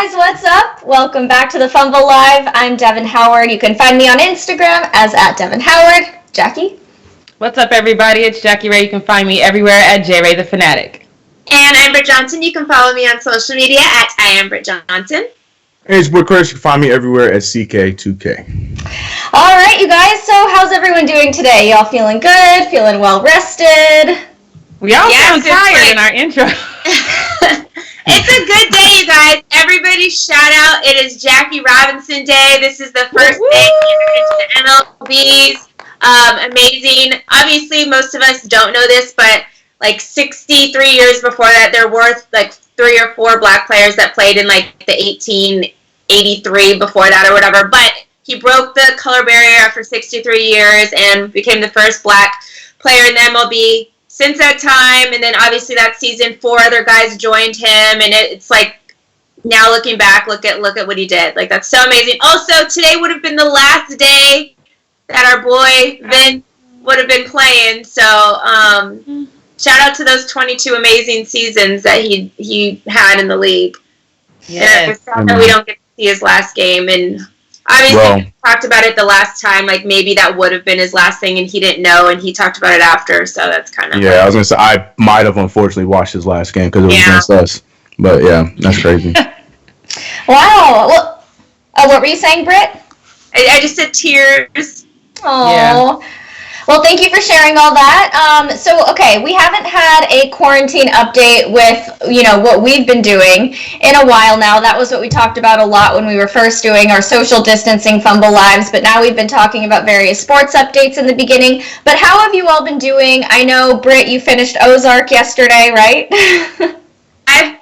guys, what's up? Welcome back to the Fumble Live. I'm Devin Howard. You can find me on Instagram as @DevinHoward. Jackie? What's up, everybody? It's Jackie Ray. You can find me everywhere at JRay the Fanatic. And I'm Britt Johnson. You can follow me on social media at @IamBrittJohnson. Hey, it's Britt Chris. You can find me everywhere at CK2K. All right, you guys. So how's everyone doing today? Y'all feeling good? Feeling well rested? We all sound tired in our intro. It's a good day, you guys. Everybody shout out. It is Jackie Robinson Day. This is the first day into the MLBs. Amazing. Obviously, most of us don't know this, but like 63 years before that, there were like 3 or 4 black players that played in like the 1883 before that or whatever. But he broke the color barrier after 63 years and became the first black player in the MLB since that time. And then obviously that season 4 other guys joined him, and it's like now looking back, look at what he did. Like, that's so amazing. Also, today would have been the last day that our boy Vin would have been playing. So shout out to those 22 amazing seasons that he had in the league. Yes. And we don't get to see his last game, and obviously, we talked about it the last time, like maybe that would have been his last thing, and he didn't know, and he talked about it after, so that's kind of... Yeah, I was going to say, I might have unfortunately watched his last game because it was against us. But yeah, that's crazy. Wow. Well, what were you saying, Britt? I just said tears. Oh. Yeah. Well, thank you for sharing all that. Okay, we haven't had a quarantine update with, what we've been doing in a while now. That was what we talked about a lot when we were first doing our social distancing Fumble Lives, but now we've been talking about various sports updates in the beginning. But how have you all been doing? I know, Britt, you finished Ozark yesterday, right?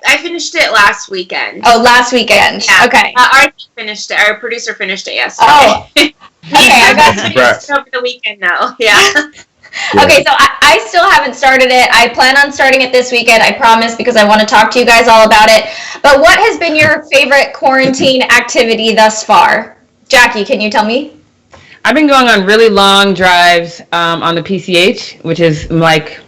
I finished it last weekend. Oh, last weekend. Yeah. Okay. Our producer finished it yesterday. Oh. Okay, I got finished over the weekend though. Yeah. Okay, so I still haven't started it. I plan on starting it this weekend, I promise, because I want to talk to you guys all about it. But what has been your favorite quarantine activity thus far? Jackie, can you tell me? I've been going on really long drives on the PCH, which is like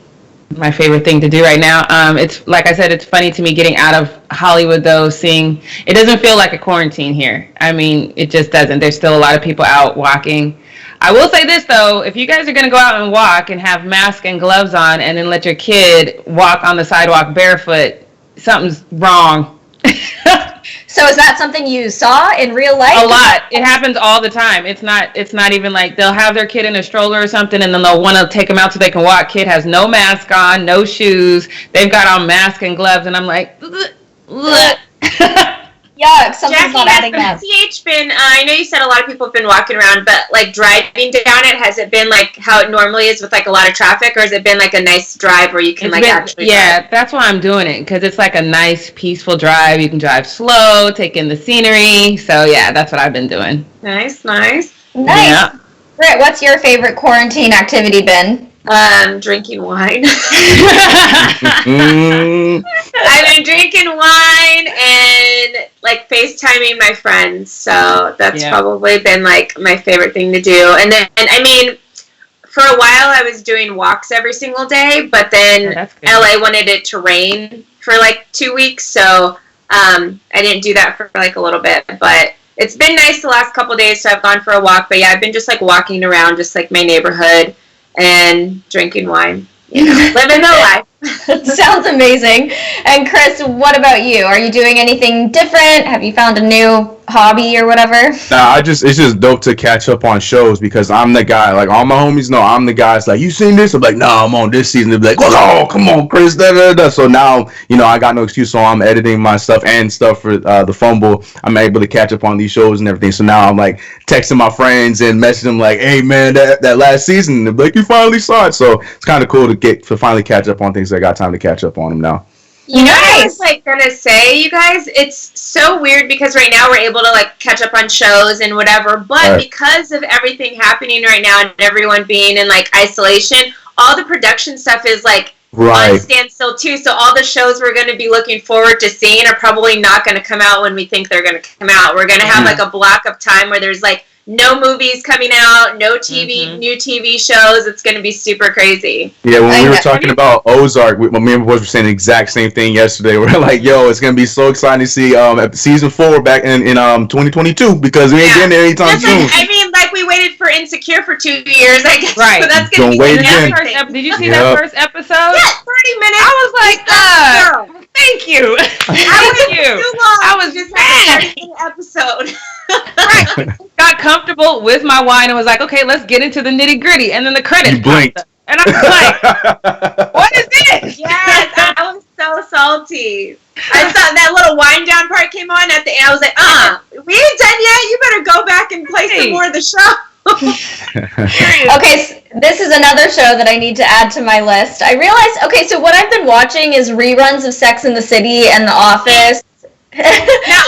my favorite thing to do right now. It's like I said, it's funny to me getting out of Hollywood though, seeing it doesn't feel like a quarantine here. I mean, it just doesn't. There's still a lot of people out walking. I will say this though, if you guys are going to go out and walk and have masks and gloves on and then let your kid walk on the sidewalk barefoot, something's wrong. So is that something you saw in real life? A lot. It happens all the time. It's not even like they'll have their kid in a stroller or something and then they'll want to take them out so they can walk. Kid has no mask on, no shoes. They've got on mask and gloves, and I'm like, Yuck, something's Jackie, not adding up. has the PCH been, I know you said a lot of people have been walking around, but like driving down it, has it been like how it normally is with like a lot of traffic, or has it been like a nice drive where you can actually drive? That's why I'm doing it, because it's like a nice peaceful drive. You can drive slow, take in the scenery. So yeah, that's what I've been doing. Nice. Yeah. Britt, what's your favorite quarantine activity been? Drinking wine. I've been drinking wine and like FaceTiming my friends, so that's probably been like my favorite thing to do. And then, I mean, for a while I was doing walks every single day, but then LA wanted it to rain for like 2 weeks, so I didn't do that for like a little bit, but it's been nice the last couple days, so I've gone for a walk. But yeah, I've been just like walking around just like my neighborhood and drinking wine, living the life. Sounds amazing. And Chris, what about you? Are you doing anything different? Have you found a new hobby or whatever? Nah, it's just dope to catch up on shows because I'm the guy. Like, all my homies know I'm the guy. It's like, you seen this? I'm like, nah, I'm on this season. They'll be like, oh, come on, Chris. Da, da, da. So now, I got no excuse. So I'm editing my stuff and stuff for the Fumble. I'm able to catch up on these shows and everything. So now I'm like texting my friends and messaging them like, hey, man, that last season. They're like, you finally saw it. So it's kind of cool to finally catch up on things. I got time to catch up on them now. You know what I was like gonna say, you guys? It's so weird because right now we're able to like catch up on shows and whatever, but because of everything happening right now and everyone being in like isolation, all the production stuff is like on standstill too. So all the shows we're going to be looking forward to seeing are probably not going to come out when we think they're going to come out. We're going to have like a block of time where there's like no movies coming out, no new TV shows. It's going to be super crazy. Yeah, when we were talking about Ozark, me and my boys were saying the exact same thing yesterday. We're like, yo, it's going to be so exciting to see season 4 back in 2022 because we ain't getting there anytime soon. I mean, like we waited for Insecure for 2 years, I guess. Right. So that's going to be wait the again. next Did you see that first episode? Yeah, 30 minutes. I was like, thank you. I was just mad. Episode. Right. Got comfortable with my wine and was like, okay, let's get into the nitty gritty. And then the credits. You blinked. And I was like, what is this? Yes, I was so salty. I thought that little wind down part came on at the end. I was like, we ain't done yet. You better go back and play some more of the show. Okay, so this is another show that I need to add to my list. I realized, okay, so what I've been watching is reruns of Sex and the City and The Office.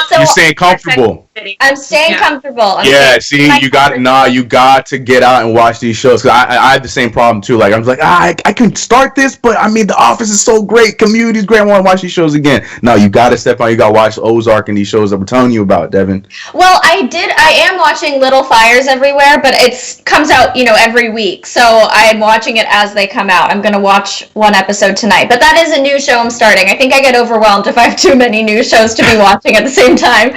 So you're staying comfortable. I'm staying comfortable. You got to get out and watch these shows. Cause I had the same problem too. Like I was like, I can start this, but I mean, The Office is so great, Community's great. I want to watch these shows again. No, you got to step on. You got to watch Ozark and these shows that we're telling you about, Devin. Well, I am watching Little Fires Everywhere, but it comes out, every week. So I'm watching it as they come out. I'm going to watch one episode tonight. But that is a new show I'm starting. I think I get overwhelmed if I have too many new shows to be watching at the same time.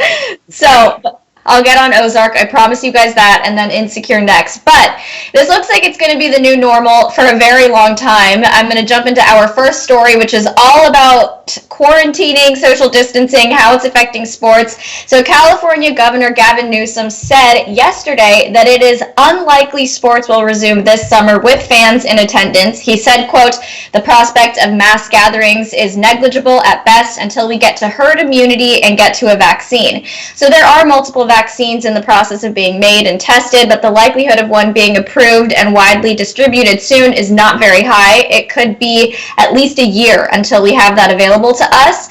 So I'll get on Ozark. I promise you guys that, and then Insecure next. But this looks like it's going to be the new normal for a very long time. I'm going to jump into our first story, which is all about quarantining, social distancing, how it's affecting sports. So California Governor Gavin Newsom said yesterday that it is unlikely sports will resume this summer with fans in attendance. He said, quote, "The prospect of mass gatherings is negligible at best until we get to herd immunity and get to a vaccine." So there are multiple vaccines in the process of being made and tested, but the likelihood of one being approved and widely distributed soon is not very high. It could be at least a year until we have that available to us.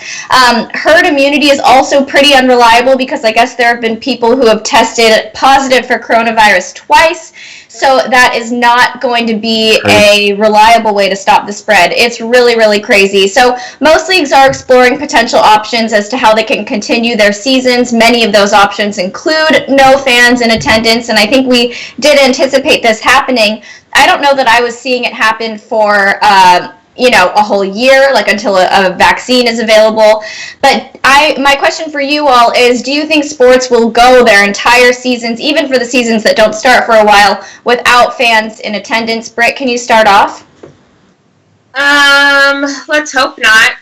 Herd immunity is also pretty unreliable because I guess there have been people who have tested positive for coronavirus twice. So that is not going to be a reliable way to stop the spread. It's really, really crazy. So most leagues are exploring potential options as to how they can continue their seasons. Many of those options include no fans in attendance, and I think we did anticipate this happening. I don't know that I was seeing it happen for a whole year, like until a vaccine is available. But my question for you all is, do you think sports will go their entire seasons, even for the seasons that don't start for a while, without fans in attendance? Britt, can you start off? Let's hope not,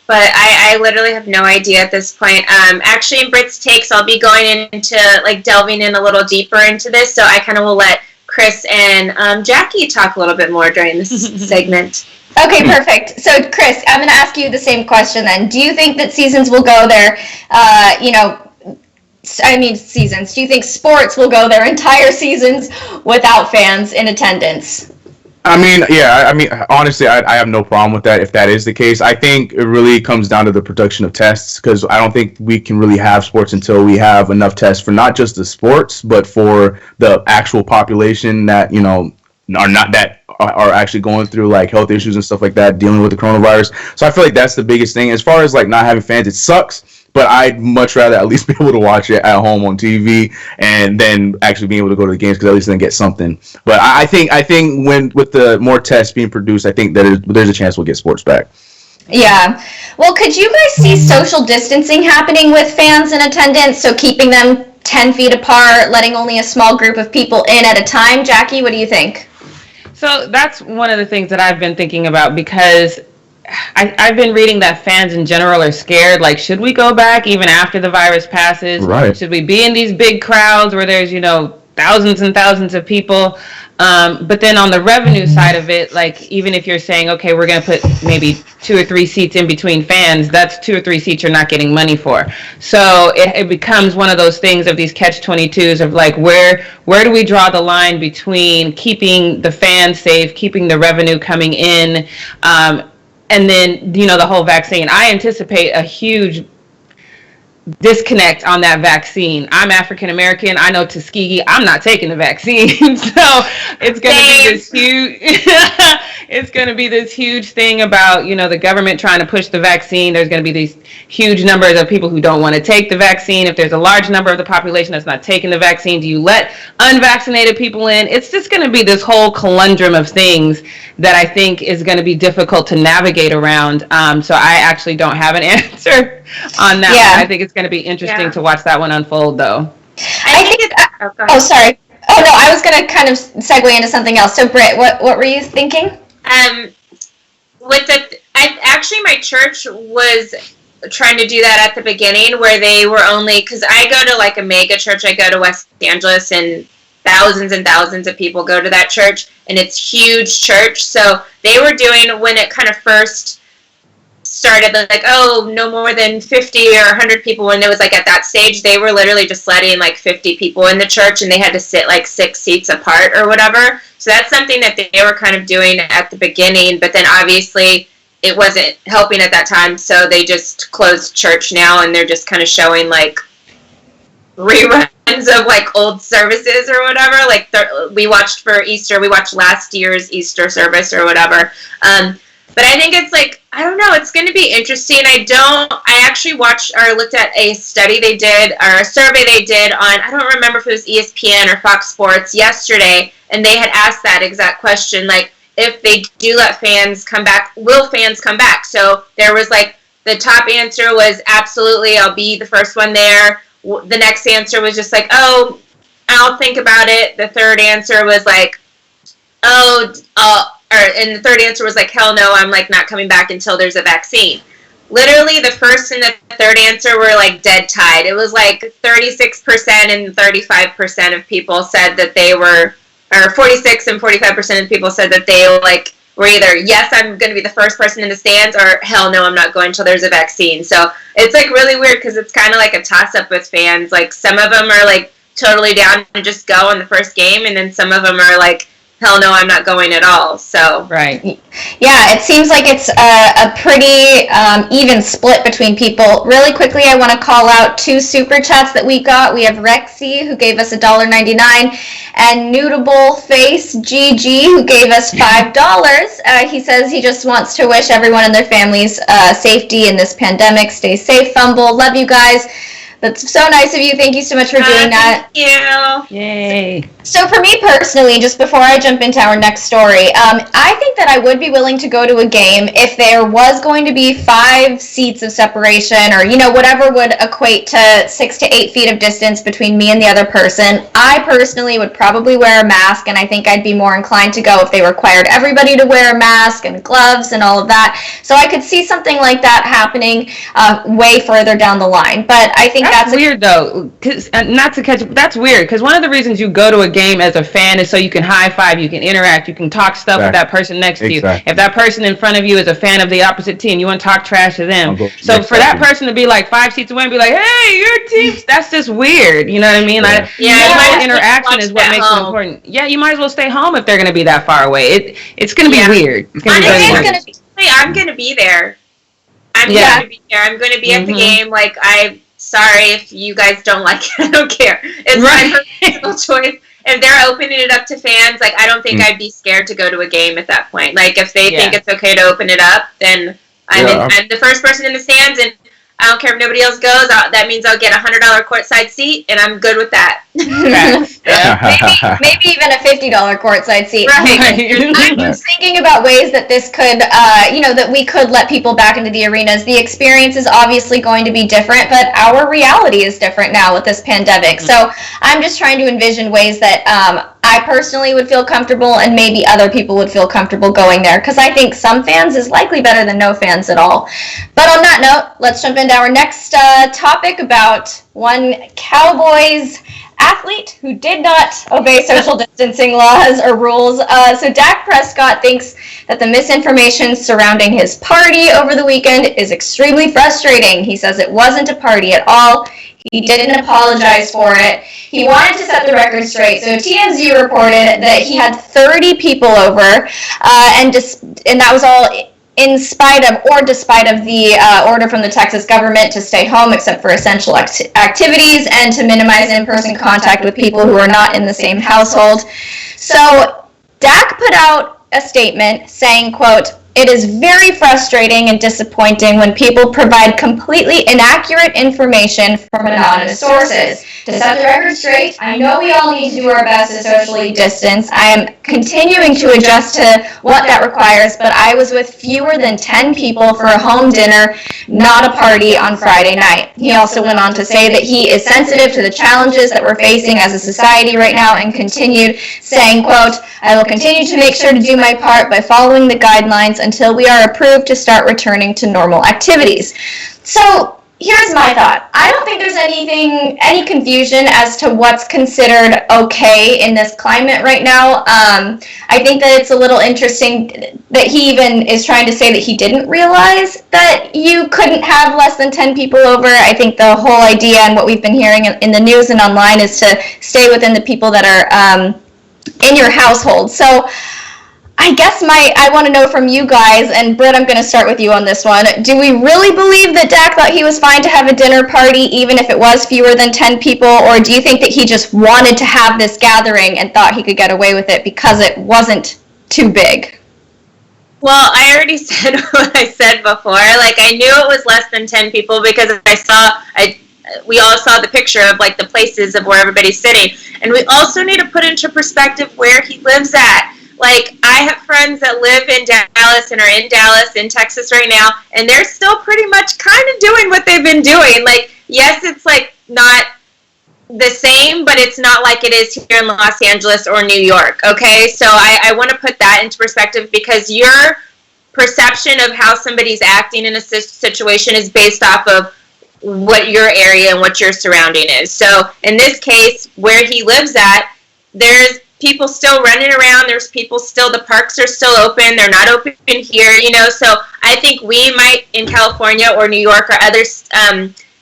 but I literally have no idea at this point. Actually, in Britt's takes, I'll be going into, delving in a little deeper into this, so I kind of will let Chris and Jackie talk a little bit more during this segment. Okay, perfect. So, Chris, I'm going to ask you the same question then. Do you think that seasons will go there, seasons. Do you think sports will go their entire seasons without fans in attendance? Honestly, I have no problem with that if that is the case. I think it really comes down to the production of tests, because I don't think we can really have sports until we have enough tests for not just the sports, but for the actual population that, are actually going through health issues and stuff like that, dealing with the coronavirus. So I feel like that's the biggest thing. As far as not having fans, it sucks, but I'd much rather at least be able to watch it at home on TV and then actually being able to go to the games, because at least then get something. But I think when with the more tests being produced, I think that there's a chance we'll get sports back. Yeah. Well, could you guys see social distancing happening with fans in attendance? So keeping them 10 feet apart, letting only a small group of people in at a time? Jackie, what do you think? So that's one of the things that I've been thinking about, because I've been reading that fans in general are scared. Should we go back even after the virus passes? Right. Should we be in these big crowds where there's, thousands and thousands of people? But then on the revenue side of it, even if you're saying, okay, we're going to put maybe 2 or 3 seats in between fans, that's 2 or 3 seats you're not getting money for. So it becomes one of those things of these catch-22s of where do we draw the line between keeping the fans safe, keeping the revenue coming in, and then, the whole vaccine. I anticipate a huge disconnect on that vaccine. I'm African American. I know Tuskegee. I'm not taking the vaccine. So it's going to be this huge, it's going to be this huge thing about, you know, the government trying to push the vaccine. There's going to be these huge numbers of people who don't want to take the vaccine. If there's a large number of the population that's not taking the vaccine, do you let unvaccinated people in? It's just going to be this whole conundrum of things that I think is going to be difficult to navigate around. So I actually don't have an answer on that one. I think it's going to be interesting to watch that one unfold, though. I think sorry. Oh, no, I was going to kind of segue into something else. So, Britt, what were you thinking? Actually, my church was trying to do that at the beginning, where they were only, because I go to like a mega church. I go to West Angeles, and thousands of people go to that church, and it's huge church. So they were doing, when it kind of first started, like, oh, no more than 50 or 100 people. When it was like at that stage, they were literally just letting like 50 people in the church, and they had to sit like 6 seats apart or whatever. So that's something that they were kind of doing at the beginning, but then obviously it wasn't helping at that time, so they just closed church now, and they're just kind of showing like reruns of like old services or whatever. Like we watched for Easter, we watched last year's Easter service or whatever. But I think it's like, I don't know, it's going to be interesting. I actually watched or looked at a study they did, or a survey they did on, I don't remember if it was ESPN or Fox Sports yesterday, and they had asked that exact question, like, if they do let fans come back, will fans come back? So there was like, the top answer was absolutely, I'll be the first one there. The next answer was just like, oh, I'll think about it. The third answer was like, and the third answer was like, hell no, I'm like not coming back until there's a vaccine. Literally, the first and the third answer were like dead tied. It was like 36% and 35% of people said that they were, or 46 and 45% of people said that they like were either, yes, I'm going to be the first person in the stands, or hell no, I'm not going until there's a vaccine. So it's like really weird, because it's kind of like a toss-up with fans. Like some of them are like totally down to just go on the first game, and then some of them are like, hell no, I'm not going at all. So right. Yeah, it seems like it's a pretty even split between people. Really quickly, I want to call out 2 super chats that we got. We have Rexy, who gave us $1.99, and Noodable Face GG, who gave us $5. He says he just wants to wish everyone and their families safety in this pandemic. Stay safe, Fumble. Love you guys. That's so nice of you. Thank you so much for doing that. Thank you. Yay. So for me personally, just before I jump into our next story, I think that I would be willing to go to a game if there was going to be 5 seats of separation, or, you know, whatever would equate to 6 to 8 feet of distance between me and the other person. I personally would probably wear a mask, and I think I'd be more inclined to go if they required everybody to wear a mask and gloves and all of that. So I could see something like that happening way further down the line. But I think that's weird though, cause not to catch. That's weird, because one of the reasons you go to a game as a fan is so you can high five, you can interact, you can talk stuff with that person next to you. If that person in front of you is a fan of the opposite team, you want to talk trash to them. So for that person to be like 5 seats away and be like, "Hey, your team," that's just weird. You know what I mean? Yeah. Interaction is what makes it important. Yeah, you might as well stay home if they're going to be that far away. It's going to be weird. It's going to be really weird. I'm going to be there. I'm going to be there. I'm going to be at the game. Like, sorry if you guys don't like it. I don't care. It's my personal choice. If they're opening it up to fans, like, I don't think I'd be scared to go to a game at that point. Like, if they think it's okay to open it up, then I'm the first person in the stands, and I don't care if nobody else goes. That means I'll get a $100 courtside seat, and I'm good with that. maybe even a $50 courtside seat. Right. I'm just thinking about ways that this could, that we could let people back into the arenas. The experience is obviously going to be different, but our reality is different now with this pandemic. So I'm just trying to envision ways that I personally would feel comfortable, and maybe other people would feel comfortable going there, because I think some fans is likely better than no fans at all. But on that note, let's jump into our next topic about one Cowboys athlete who did not obey social distancing laws or rules. So Dak Prescott thinks that the misinformation surrounding his party over the weekend is extremely frustrating. He says it wasn't a party at all. He didn't apologize for it. He wanted to set the record straight. So TMZ reported that he had 30 people over, and that was all in spite of, or despite of, the order from the Texas government to stay home except for essential activities and to minimize in-person contact with people who are not in the same household. So Dak put out a statement saying, quote, "It is very frustrating and disappointing when people provide completely inaccurate information from anonymous sources. To set the record straight, I know we all need to do our best to socially distance. I am continuing to adjust to what that requires, but I was with fewer than 10 people for a home dinner, not a party on Friday night." He also went on to say that he is sensitive to the challenges that we're facing as a society right now and continued saying, quote, "I will continue to make sure to do my part by following the guidelines until we are approved to start returning to normal activities." So here's my thought. I don't think there's any confusion as to what's considered okay in this climate right now. I think that it's a little interesting that he even is trying to say that he didn't realize that you couldn't have less than 10 people over. I think the whole idea and what we've been hearing in the news and online is to stay within the people that are in your household. So I guess I want to know from you guys, and Britt, I'm going to start with you on this one. Do we really believe that Dak thought he was fine to have a dinner party even if it was fewer than 10 people, or do you think that he just wanted to have this gathering and thought he could get away with it because it wasn't too big? Well, I already said what I said before. Like, I knew it was less than 10 people because we all saw the picture of, like, the places of where everybody's sitting. And we also need to put into perspective where he lives at. Like, I have friends that live in Dallas and are in Dallas, in Texas right now, and they're still pretty much kind of doing what they've been doing. Like, yes, it's, like, not the same, but it's not like it is here in Los Angeles or New York, okay? So I want to put that into perspective because your perception of how somebody's acting in a situation is based off of what your area and what your surrounding is. So in this case, where he lives at, there's people still running around, there's people still, the parks are still open, they're not open here, you know, so I think we might, in California or New York or other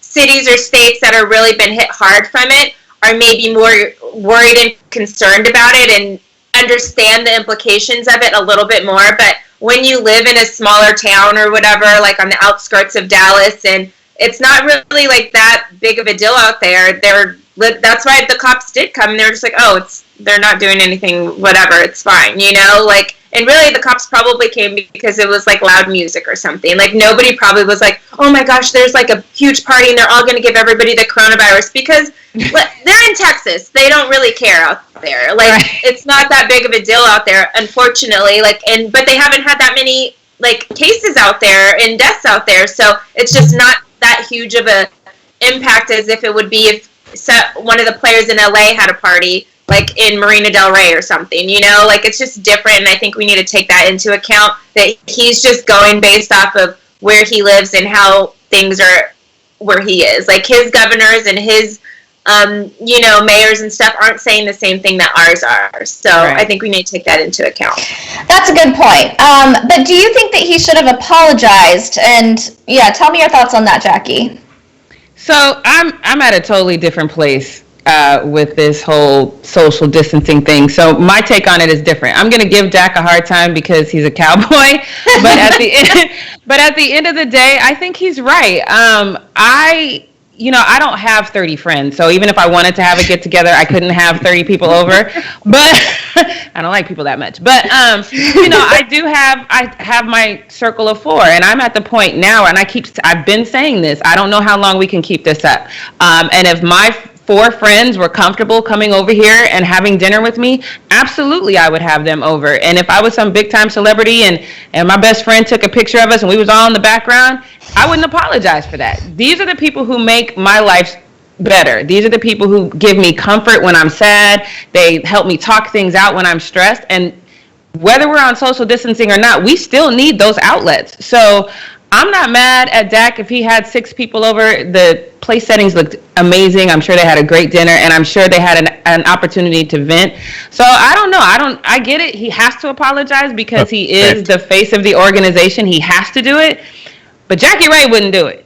cities or states that are really been hit hard from it, are maybe more worried and concerned about it and understand the implications of it a little bit more. But when you live in a smaller town or whatever, like on the outskirts of Dallas, and it's not really like that big of a deal out there, that's why the cops did come, and they were just like, oh, they're not doing anything, whatever, it's fine, you know, like, and really the cops probably came because it was like loud music or something. Like, nobody probably was like, oh my gosh, there's like a huge party and they're all going to give everybody the coronavirus, because they're in Texas, they don't really care out there, like, right. It's not that big of a deal out there, unfortunately, like, but they haven't had that many, like, cases out there and deaths out there, so it's just not that huge of a impact as if it would be if one of the players in LA had a party, like in Marina Del Rey or something, you know, like, it's just different, and I think we need to take that into account, that he's just going based off of where he lives and how things are where he is. Like, his governors and his, you know, mayors and stuff aren't saying the same thing that ours are, so right. I think we need to take that into account. That's a good point, but do you think that he should have apologized? And, yeah, tell me your thoughts on that, Jackie. So I'm at a totally different place with this whole social distancing thing. So my take on it is different. I'm going to give Dak a hard time because he's a cowboy, but at the end of the day, I think he's right. I don't have 30 friends, so even if I wanted to have a get together, I couldn't have 30 people over. But I don't like people that much. But I have my circle of 4, and I'm at the point now, and I've been saying this. I don't know how long we can keep this up. And if my 4 friends were comfortable coming over here and having dinner with me, absolutely I would have them over. And if I was some big time celebrity and my best friend took a picture of us and we was all in the background, I wouldn't apologize for that. These are the people who make my life better. These are the people who give me comfort when I'm sad. They help me talk things out when I'm stressed. And whether we're on social distancing or not, we still need those outlets. So I'm not mad at Dak if he had 6 people over. The place settings looked amazing. I'm sure they had a great dinner, and I'm sure they had an opportunity to vent. So I don't know. I get it. He has to apologize because he is the face of the organization. He has to do it. But Jackie Ray wouldn't do it.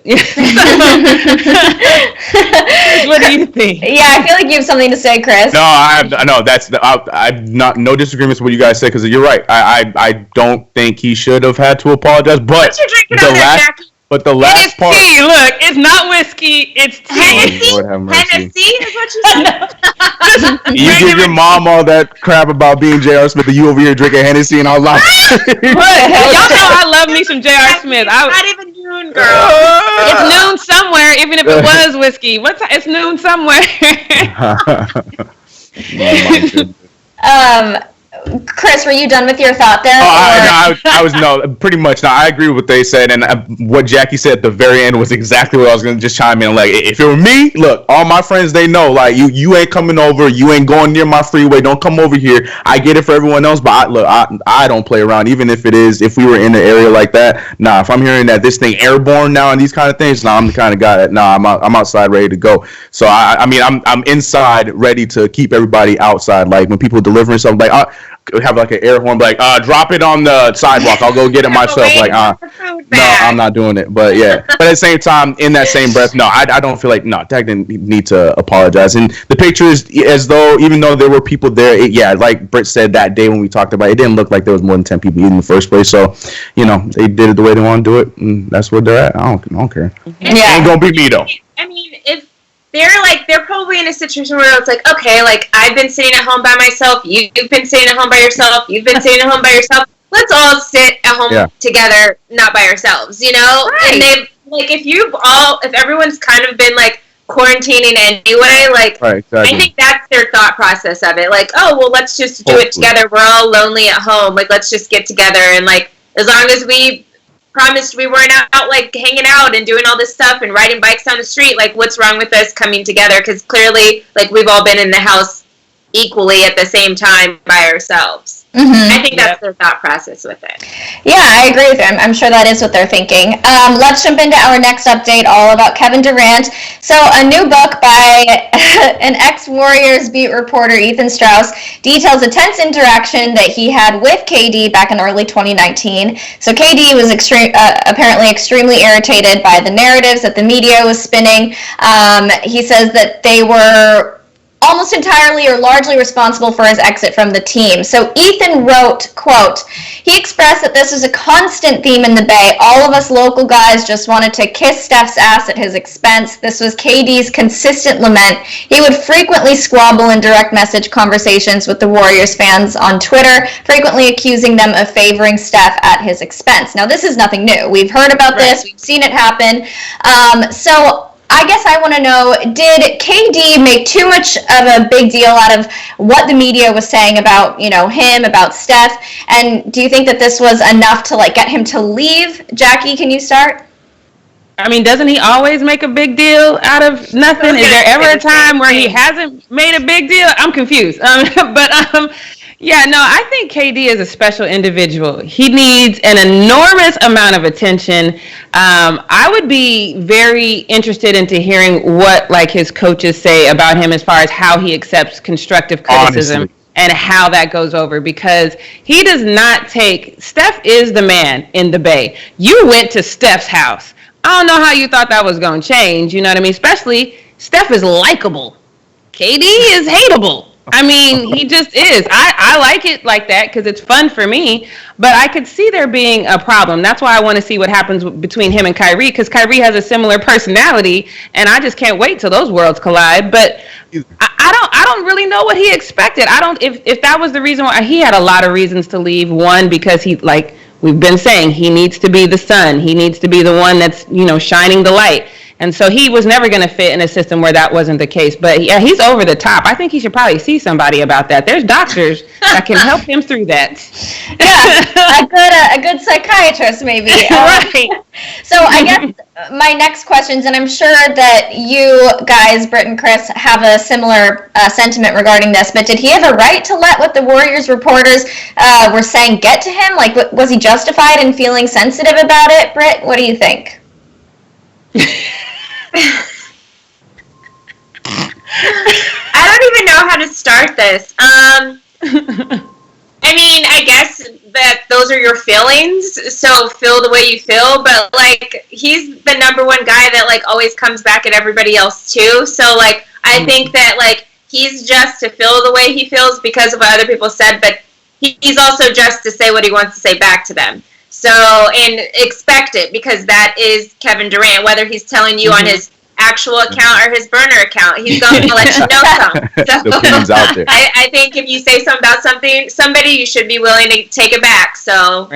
What do you think? Yeah, I feel like you have something to say, Chris. No, no disagreements with what you guys said, because you're right. I don't think he should have had to apologize. But what you drinking out there, Jackie? But the It is last part. tea. Look, it's not whiskey. It's tea. Hennessy? Lord have mercy. Hennessy is what you said? You give your mom all that crap about being J.R. Smith, and you over here drinking Hennessy, and I was like, Look, y'all know I love me some J.R. Smith. Not even noon, girl. It's noon somewhere, even if it was whiskey. It's noon somewhere. Chris, were you done with your thought there? I was pretty much. No, I agree with what they said, and what Jackie said at the very end was exactly what I was gonna just chime in. Like, if it were me, look, all my friends, they know, like, you ain't coming over, you ain't going near my freeway, don't come over here. I get it for everyone else, but I don't play around, even if we were in an area like that. Nah, if I'm hearing that this thing airborne now and these kind of things, I'm the kind of guy that I'm outside ready to go. So I mean, I'm inside ready to keep everybody outside. Like when people delivering something, like have like an air horn, like drop it on the sidewalk, I'll go get it myself. Like no, I'm not doing it. But yeah, but at the same time, in that same breath, no, I don't feel like Dak didn't need to apologize. And the pictures, as though even though there were people there, like Britt said that day when we talked about it, it didn't look like there was more than 10 people in the first place. So they did it the way they want to do it, and that's where they're at. I don't care. Yeah. Ain't gonna be me though. I mean, if they're probably in a situation where it's like, okay, like I've been sitting at home by myself, you've been sitting at home by yourself, you've been sitting at home by yourself. Let's all sit at home together, not by ourselves, Right. And they've if everyone's kind of been like quarantining anyway, like right, exactly. I think that's their thought process of it. Like, oh well, let's just do it together. We're all lonely at home. Like, let's just get together and like as long as we promised we weren't out like hanging out and doing all this stuff and riding bikes down the street, like what's wrong with us coming together? Because clearly like we've all been in the house equally at the same time by ourselves. Mm-hmm. I think that's their thought process with it. Yeah, I agree with him. I'm sure that is what they're thinking. Let's jump into our next update, all about Kevin Durant. So a new book by an ex-Warriors beat reporter, Ethan Strauss, details a tense interaction that he had with KD back in early 2019. So KD was apparently extremely irritated by the narratives that the media was spinning. He says that they were almost entirely or largely responsible for his exit from the team. So Ethan wrote, quote, he expressed that this is a constant theme in the Bay. All of us local guys just wanted to kiss Steph's ass at his expense. This was KD's consistent lament. He would frequently squabble in direct message conversations with the Warriors fans on Twitter, frequently accusing them of favoring Steph at his expense. Now, this is nothing new. We've heard about this. We've seen it happen. So I guess I want to know, did KD make too much of a big deal out of what the media was saying about, him, about Steph? And do you think that this was enough to like get him to leave? Jackie, can you start? I mean, doesn't he always make a big deal out of nothing? Is there ever a time where he hasn't made a big deal? I'm confused. Yeah, no, I think KD is a special individual. He needs an enormous amount of attention. I would be very interested into hearing what like his coaches say about him as far as how he accepts constructive criticism. Honestly. And how that goes over, because he does not take, Steph is the man in the Bay. You went to Steph's house. I don't know how you thought that was going to change, you know what I mean? Especially, Steph is likable. KD is hateable. I mean, he just is. I like it like that because it's fun for me, but I could see there being a problem. That's why I want to see what happens between him and Kyrie, because Kyrie has a similar personality, and I just can't wait till those worlds collide. But I don't really know what he expected. If that was the reason why he had a lot of reasons to leave. One, because he, like we've been saying, he needs to be the sun. He needs to be the one that's, shining the light. And so he was never going to fit in a system where that wasn't the case. But yeah, he's over the top. I think he should probably see somebody about that. There's doctors that can help him through that. Yeah, a good psychiatrist maybe. Right. So I guess my next questions, and I'm sure that you guys, Britt and Chris, have a similar sentiment regarding this, but did he have a right to let what the Warriors reporters were saying get to him? Like, was he justified in feeling sensitive about it? Britt, what do you think? I don't even know how to start this. I mean, I guess that those are your feelings, so feel the way you feel, but, like, he's the number one guy that, like, always comes back at everybody else, too, so, like, I think that, like, he's just to feel the way he feels because of what other people said, but he's also just to say what he wants to say back to them. So, and expect it, because that is Kevin Durant, whether he's telling you on his actual account or his burner account, he's going to let you know something. So, The opinions out there. I think if you say something about somebody, you should be willing to take it back. So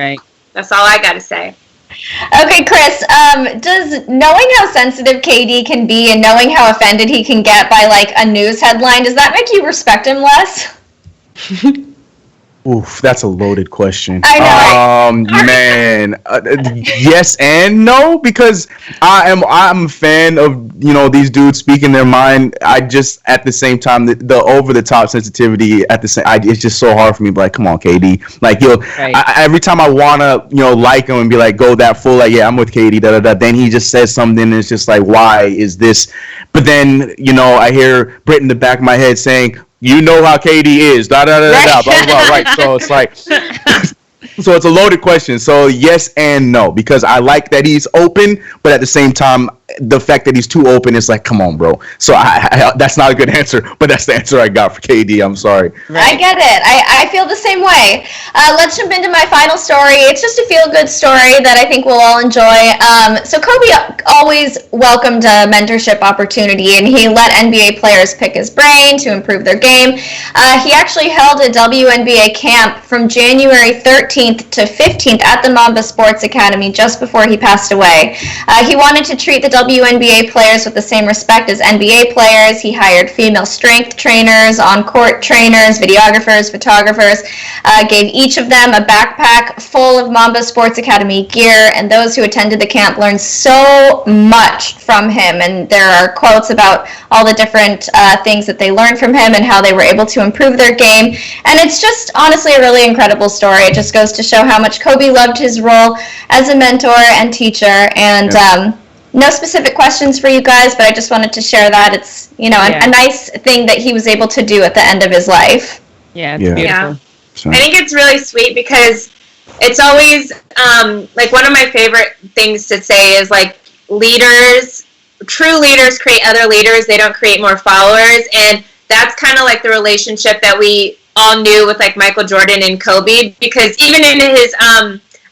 that's all I got to say. Okay, Chris, does knowing how sensitive KD can be and knowing how offended he can get by, like, a news headline, does that make you respect him less? Oof, that's a loaded question. I know. Man, yes and no, because I'm a fan of, you know, these dudes speaking their mind. I just, at the same time, the over the top sensitivity at the same, it's just so hard for me. But like, come on, KD, like, every time I wanna, you know, like him and be like, go that full, like, yeah, I'm with KD, da da da. Then he just says something, and it's just like, why is this? But then, you know, I hear Britt in the back of my head saying, you know how KD is, da da da da, blah blah blah. Right, so it's like, so it's a loaded question. So yes and no, because I like that he's open, but at the same time, the fact that he's too open is like, come on, bro. So I that's not a good answer, but that's the answer I got for KD. I'm sorry. I get it. I feel the same way. Let's jump into my final story. It's just a feel-good story that I think we'll all enjoy. So Kobe always welcomed a mentorship opportunity, and he let NBA players pick his brain to improve their game. He actually held a WNBA camp from January 13th to 15th at the Mamba Sports Academy just before he passed away. He wanted to treat the WNBA players with the same respect as NBA players. He hired female strength trainers, on-court trainers, videographers, photographers, gave each of them a backpack full of Mamba Sports Academy gear, and those who attended the camp learned so much from him. And there are quotes about all the different things that they learned from him and how they were able to improve their game. And it's just honestly a really incredible story. It just goes to show how much Kobe loved his role as a mentor and teacher. And no specific questions for you guys, but I just wanted to share that. It's, you know, a nice thing that he was able to do at the end of his life. Yeah, it's beautiful. Yeah. I think it's really sweet, because it's always, like, one of my favorite things to say is, like, true leaders create other leaders. They don't create more followers. And that's kind of like the relationship that we all knew with, like, Michael Jordan and Kobe, because even in his,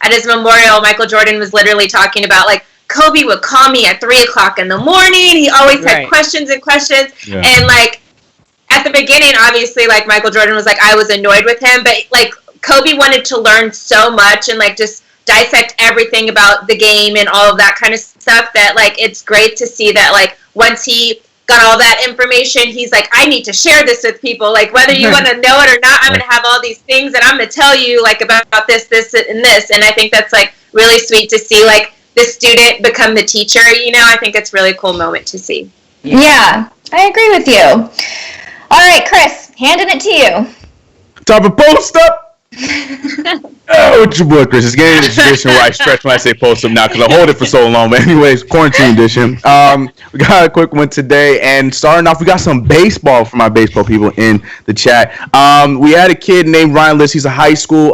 at his memorial, Michael Jordan was literally talking about, like, Kobe would call me at 3 o'clock in the morning. He always had questions and questions. Yeah. And, like, at the beginning, obviously, like, Michael Jordan was like, I was annoyed with him. But, like, Kobe wanted to learn so much and, like, just dissect everything about the game and all of that kind of stuff, that, like, it's great to see that, like, once he got all that information, he's like, I need to share this with people. Like, whether you want to know it or not, I'm going to have all these things that I'm going to tell you, like, about this, and this. And I think that's, like, really sweet to see, like, the student become the teacher, you know. I think it's a really cool moment to see. Yeah, I agree with you. All right, Chris, handing it to you. Time for post up. It's your boy Chris. It's getting into the tradition where I stretch when I say post up now, because I hold it for so long. But anyways, quarantine edition. We got a quick one today, and starting off, we got some baseball from our baseball people in the chat. We had a kid named Ryan List. He's a high school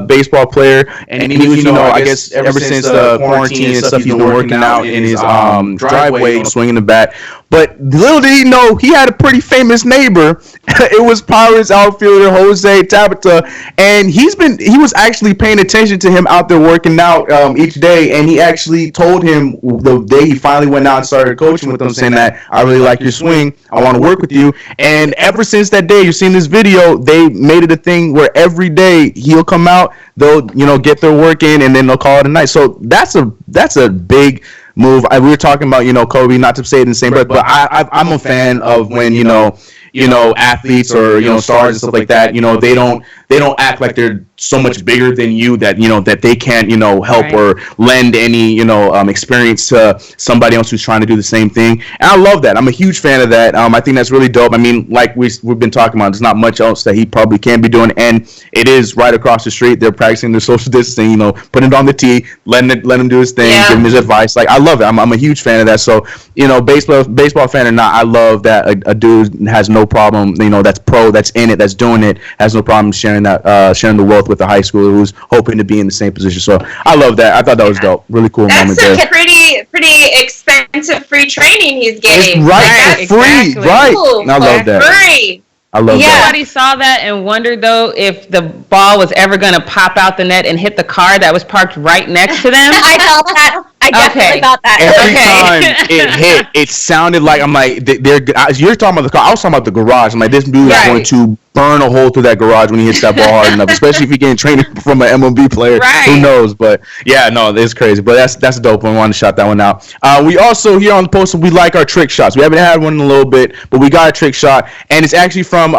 baseball player, and he was, you know, I guess ever since the quarantine and stuff, he's been working out in his driveway, swinging the bat. But little did he know, he had a pretty famous neighbor. It was Pirates outfielder Jose Tabata, and he was actually paying attention to him out there working out each day, and he actually told him the day he finally went out and started coaching with him, saying that, I really like your swing, I want to work with you. And ever since that day, you've seen this video, they made it a thing where every day he'll come out, they'll, you know, get their work in, and then they'll call it a night. So that's a big move. We were talking about, you know, Kobe, not to say it in the same breath, but I'm a fan of when, you know, athletes or, you know, stars and stuff like that, you know, they don't act like they're so much bigger than you that, you know, that they can't, you know, help or lend any, you know, experience to somebody else who's trying to do the same thing. And I love that. I'm a huge fan of that. I think that's really dope. I mean, like we've been talking about, there's not much else that he probably can be doing, and it is right across the street. They're practicing their social distancing, you know, putting it on the tee, letting him do his thing, give him his advice. Like, I love it. I'm a huge fan of that. So, you know, baseball fan or not, I love that a dude has no problem, you know, that's pro, that's in it, that's doing it, has no problem sharing the wealth with a high schooler who's hoping to be in the same position. So I love that. I thought that was dope. Really cool moment there. That's pretty expensive free training he's getting. It's right, for free. Right. Cool. I love that. Free. I love that. Everybody saw that and wondered though if the ball was ever going to pop out the net and hit the car that was parked right next to them. I thought that. I definitely thought that. Every time it hit, it sounded like I'm like you're talking about the car. I was talking about the garage. I'm like, this dude is going to burn a hole through that garage when he hits that ball hard enough. Especially if you're getting training from an MLB player. Right. Who knows? But yeah, no, it's crazy. But that's a dope one. I wanted to shout that one out. We also here on the poster we like our trick shots. We haven't had one in a little bit, but we got a trick shot, and it's actually from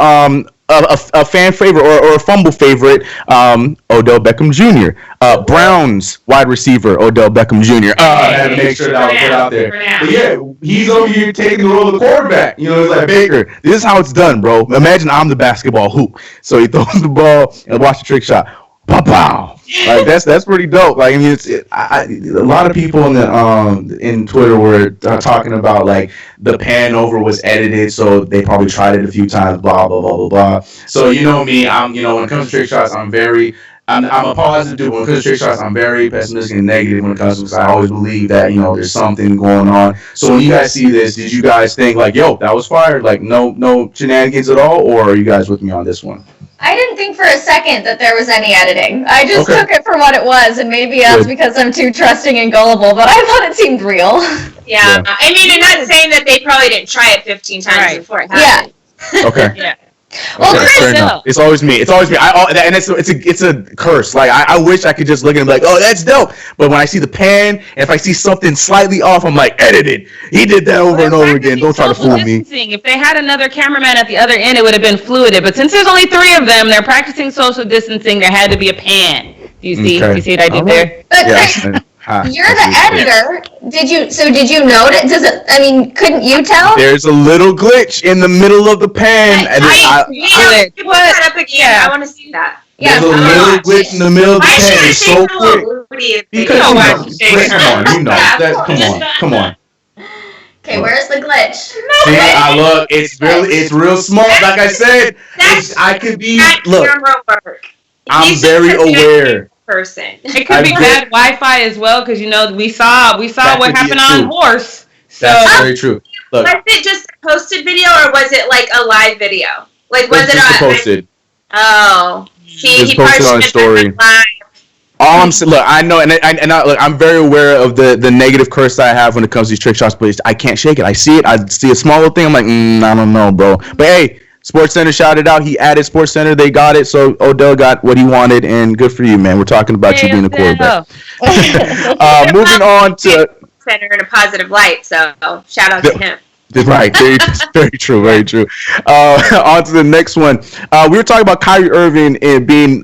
a fan favorite or a Fumble favorite, Odell Beckham Jr. Browns wide receiver Odell Beckham Jr. I had to make sure that was put out there. But yeah, he's over here taking the role of the quarterback. You know, it's like, Baker, this is how it's done, bro. Imagine I'm the basketball hoop. So he throws the ball and watch the trick shot. Pow! Like that's pretty dope. Like I mean, a lot of people in Twitter were talking about like the pan over was edited, so they probably tried it a few times. Blah blah blah blah blah. So you know me, when it comes to trick shots, I'm a positive dude. When it comes to trick shots, I'm very pessimistic and negative when it comes to because I always believe that there's something going on. So when you guys see this, did you guys think like, yo, that was fired? Like no shenanigans at all, or are you guys with me on this one? I didn't think for a second that there was any editing. I just took it for what it was, and maybe that's because I'm too trusting and gullible, but I thought it seemed real. Yeah. I mean, and not saying that they probably didn't try it 15 times before it happened. Yeah. Okay. Yeah. Well, Okay, fair enough. It's always me. And it's a curse. Like I wish I could just look at it and be like, oh, that's dope. But when I see the pan, and if I see something slightly off, I'm like, edited. He did that over and over again. Don't try to fool me. If they had another cameraman at the other end, it would have been fluid. But since there's only 3 of them, they're practicing social distancing. There had to be a pan. Do you see? Okay. You see what I did there? But you're the editor. Did you notice? Couldn't you tell? There's a little glitch in the middle of the pan. I want to see that. There's a little glitch in the middle of the pan. It's so quick. Come on. Okay, where's the glitch? See, it's real small. Like I said, I could be. Look, I'm very aware. Person. It could be bad Wi-Fi as well, because we saw what happened on Horse. So that's very true. Look, was it just a posted video or was it like a live video? Like was it on posted? Oh, see, he posted on a story. All I'm saying, look, I know, I'm very aware of the negative curse that I have when it comes to these trick shots, but I can't shake it. I see it. I see a small little thing. I'm like, I don't know, bro. But hey. SportsCenter shouted out. He added SportsCenter. They got it. So Odell got what he wanted, and good for you, man. We're talking about you being a quarterback. Moving on to Center in a positive light. So shout out to him. Right, very true, very true. On to the next one. We were talking about Kyrie Irving and being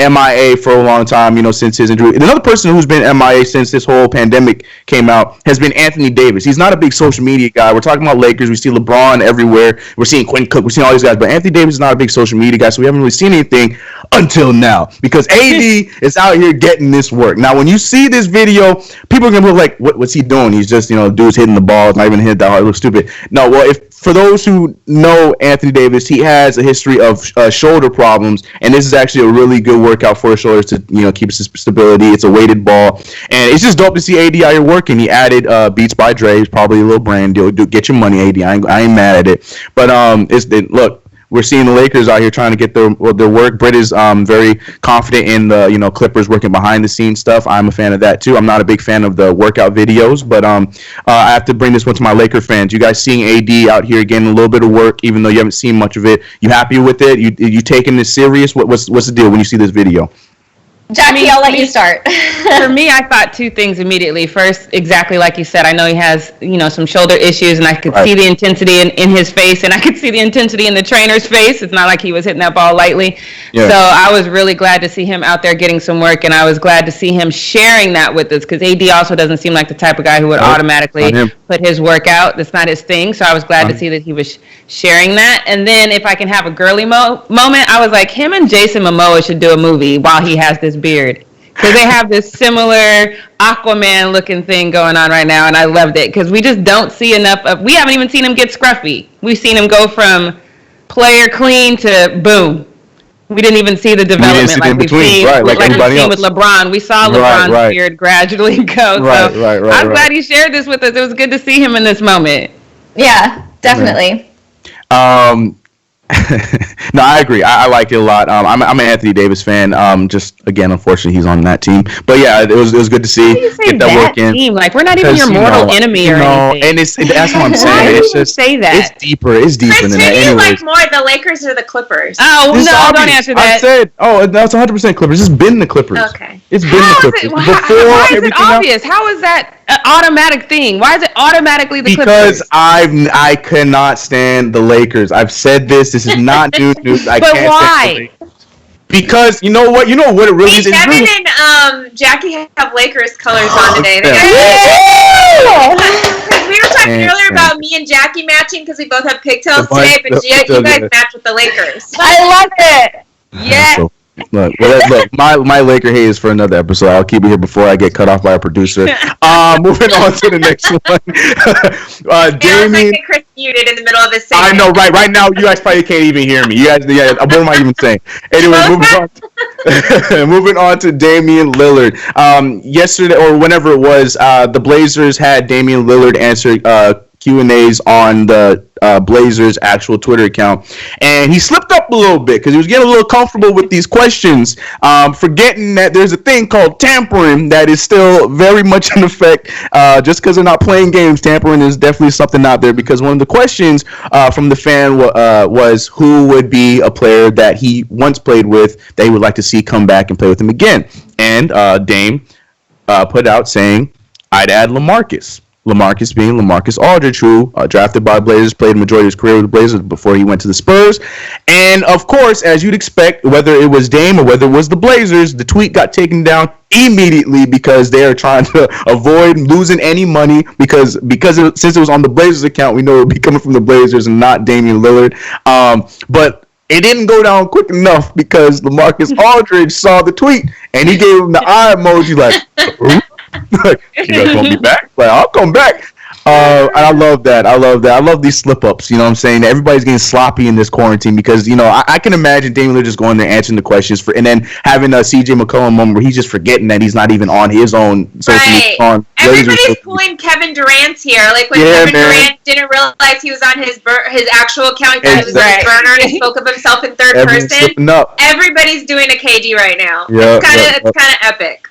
MIA for a long time, since his injury. Another person who's been MIA since this whole pandemic came out has been Anthony Davis. He's not a big social media guy. We're talking about Lakers. We see LeBron everywhere. We're seeing Quinn Cook. We're seeing all these guys. But Anthony Davis is not a big social media guy, so we haven't really seen anything until now because AD is out here getting this work. Now, when you see this video, people are going to be like, what's he doing? He's just, dude's hitting the ball. It's not even hitting that hard. It looks stupid. No, well, for those who know Anthony Davis, he has a history of shoulder problems, and this is actually a really good workout for his shoulders to keep his stability. It's a weighted ball, and it's just dope to see AD out here working. He added Beats by Dre. It's probably a little brand deal. Get your money, AD. I ain't mad at it, but look. We're seeing the Lakers out here trying to get their work. Britt is very confident in the Clippers working behind the scenes stuff. I'm a fan of that too. I'm not a big fan of the workout videos, but I have to bring this one to my Laker fans. You guys seeing AD out here getting a little bit of work, even though you haven't seen much of it. You happy with it? You taking this serious? What's the deal when you see this video? Jackie, I'll let you start. For me, I thought 2 things immediately. First, exactly like you said, I know he has, some shoulder issues, and I could see the intensity in his face, and I could see the intensity in the trainer's face. It's not like he was hitting that ball lightly. Yeah. So I was really glad to see him out there getting some work, and I was glad to see him sharing that with us, because AD also doesn't seem like the type of guy who would automatically put his work out. That's not his thing, so I was glad to see that he was sharing that. And then if I can have a girly moment, I was like, him and Jason Momoa should do a movie while he has this beard. Because they have this similar Aquaman looking thing going on right now, and I loved it because we just don't see enough of. We haven't even seen him get scruffy. We've seen him go from player clean to boom. We didn't even see the development like we've seen, like everybody else with LeBron. We saw LeBron's beard gradually go. I'm glad he shared this with us. It was good to see him in this moment. Yeah, definitely. No, I agree. I like it a lot. I'm an Anthony Davis fan. Just again, unfortunately, he's on that team. But yeah, it was good to see get that work in. Team? Like we're not even your mortal enemy or anything. And that's what I'm saying. It's just say that. It's deeper. It's deeper Chris, than that. Who do you Anyways. like more, the Lakers or the Clippers? Oh no, don't answer that. I said, that's 100% Clippers. It's been the Clippers. Okay. It's been the Clippers. Why is it obvious? How is that an automatic thing? Why is it automatically the Clippers? Because I cannot stand the Lakers. I've said this. This is not news. I but can't why? Because you know what it really is. Kevin and Jackie have Lakers colors on today. We were talking earlier about me and Jackie matching because we both have pigtails today, but you guys match with the Lakers. I love it. Yeah. Look, my Laker hate is for another episode. I'll keep it here before I get cut off by a producer. Moving on to the next one. Damien, like Chris muted in the middle of his segment. I know, right now you guys probably can't even hear me. You guys, what am I even saying? Anyway, moving on to Damian Lillard. Yesterday or whenever it was, the Blazers had Damian Lillard answer Q&As on the Blazers' actual Twitter account, and he slipped up a little bit because he was getting a little comfortable with these questions, forgetting that there's a thing called tampering that is still very much in effect. Just because they're not playing games, tampering is definitely something out there, because one of the questions from the fan was who would be a player that he once played with that he would like to see come back and play with him again, and Dame put out saying, I'd add LaMarcus. LaMarcus being LaMarcus Aldridge, who drafted by Blazers, played the majority of his career with the Blazers before he went to the Spurs. And, of course, as you'd expect, whether it was Dame or whether it was the Blazers, the tweet got taken down immediately because they are trying to avoid losing any money since it was on the Blazers account, we know it would be coming from the Blazers and not Damian Lillard. But it didn't go down quick enough because LaMarcus Aldridge saw the tweet and he gave him the eye emoji like, like, you guys want me back? Like, I'll come back. And I love that. I love these slip-ups. You know what I'm saying? Everybody's getting sloppy in this quarantine because, I can imagine Damian Lillard just going there answering the questions and then having a CJ McCollum moment where he's just forgetting that he's not even on his own social media. Everybody's pulling Kevin Durant here. Like when Kevin Durant didn't realize he was on his actual account, he thought he was on his burner and he spoke of himself in third person. Everybody's doing a KD right now. Yeah, it's kind of epic.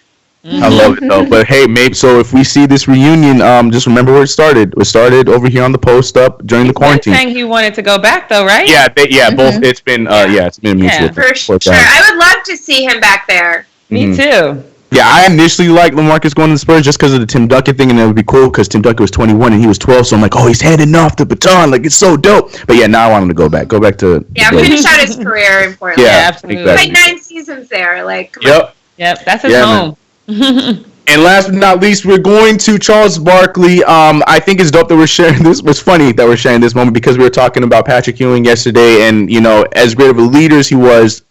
I love it though. But hey, so if we see this reunion, just remember where it started. It started over here on the post up during the quarantine. Saying he wanted to go back though, right? Yeah, both. It's been it's been mutual. For sure. I would love to see him back there. Me too. Yeah, I initially liked LaMarcus going to the Spurs just because of the Tim Duncan thing, and it would be cool because Tim Duncan was 21 and he was 12, so I'm like, oh, he's handing off the baton, like it's so dope. But yeah, now I want him to go back. Go back to finish out his career in Portland. Yeah, absolutely. Exactly. Like 9 seasons there. Like Yep, that's his home. And last but not least, we're going to Charles Barkley. I think it's dope that we're sharing this. It's funny that we're sharing this moment because we were talking about Patrick Ewing yesterday, and as great of a leader as he was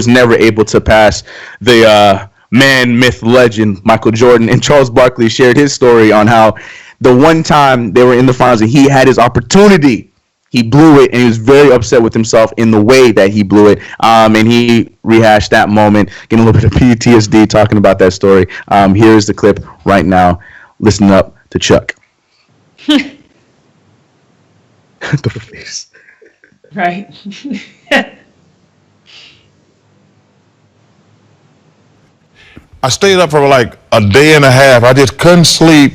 never able to pass the man, myth, legend Michael Jordan. And Charles Barkley shared his story on how the one time they were in the finals and he had his opportunity, he blew it, and he was very upset with himself in the way that he blew it. And he rehashed that moment, getting a little bit of PTSD talking about that story. Here's the clip right now. Listen up to Chuck. The face. Right. I stayed up for like a day and a half. I just couldn't sleep.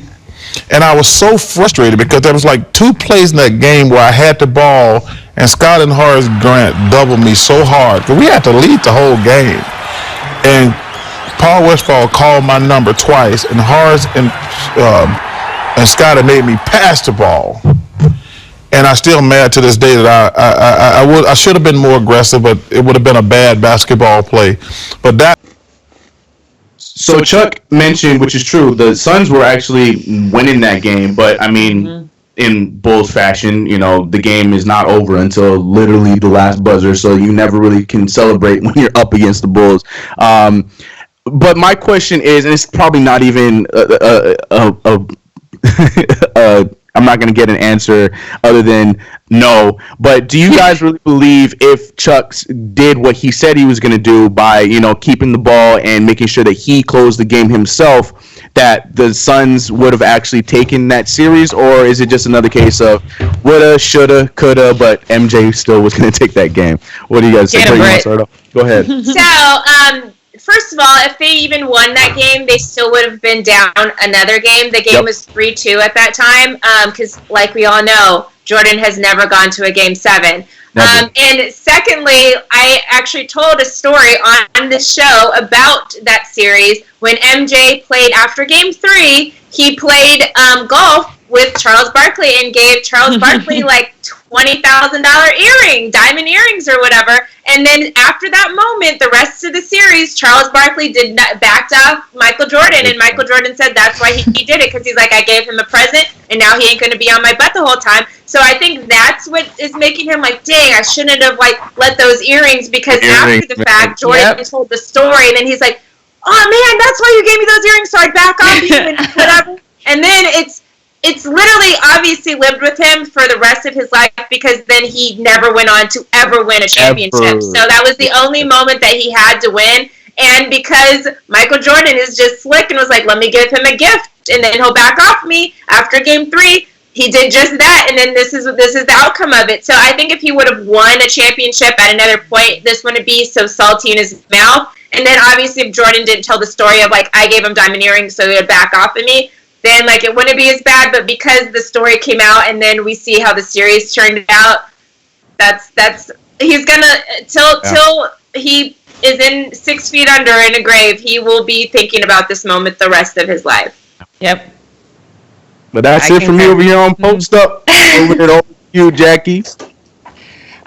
And I was so frustrated because there was like 2 plays in that game where I had the ball and Scott and Horace Grant doubled me so hard because we had to lead the whole game. And Paul Westphal called my number twice, and Horace and Scott had made me pass the ball. And I'm still mad to this day that I should have been more aggressive, but it would have been a bad basketball play. But that. So Chuck mentioned, which is true, the Suns were actually winning that game, but I mean, in Bulls fashion, the game is not over until literally the last buzzer, so you never really can celebrate when you're up against the Bulls. But my question is, and it's probably not even I'm not going to get an answer other than no. But do you guys really believe if Chucks did what he said he was going to do by, keeping the ball and making sure that he closed the game himself, that the Suns would have actually taken that series? Or is it just another case of woulda, shoulda, coulda, but MJ still was going to take that game? What do you guys think? Go ahead. So, first of all, if they even won that game, they still would have been down another game. The game was 3-2 at that time, because like we all know, Jordan has never gone to a Game 7. And secondly, I actually told a story on the show about that series. When MJ played after Game 3, he played golf with Charles Barkley and gave Charles Barkley like $20,000 diamond earrings or whatever. And then after that moment, the rest of the series, Charles Barkley backed off Michael Jordan, and Michael Jordan said that's why he did it, because he's like, I gave him a present, and now he ain't going to be on my butt the whole time. So I think that's what is making him like, dang, I shouldn't have let those earrings, because after the fact, Jordan told the story, and then he's like, oh man, that's why you gave me those earrings, so I back off you and whatever. And then it's literally obviously lived with him for the rest of his life, because then he never went on to ever win a championship. So that was the only moment that he had to win. And because Michael Jordan is just slick and was like, let me give him a gift, and then he'll back off me after Game 3, he did just that, and then this is the outcome of it. So I think if he would have won a championship at another point, this wouldn't be so salty in his mouth. And then obviously if Jordan didn't tell the story of I gave him diamond earrings so he would back off of me, then it wouldn't be as bad. But because the story came out and then we see how the series turned out, that's he's gonna till he is in 6 feet under in a grave, he will be thinking about this moment the rest of his life. Yep. But that's it for me over here on Post Up. Over to you, Jackie.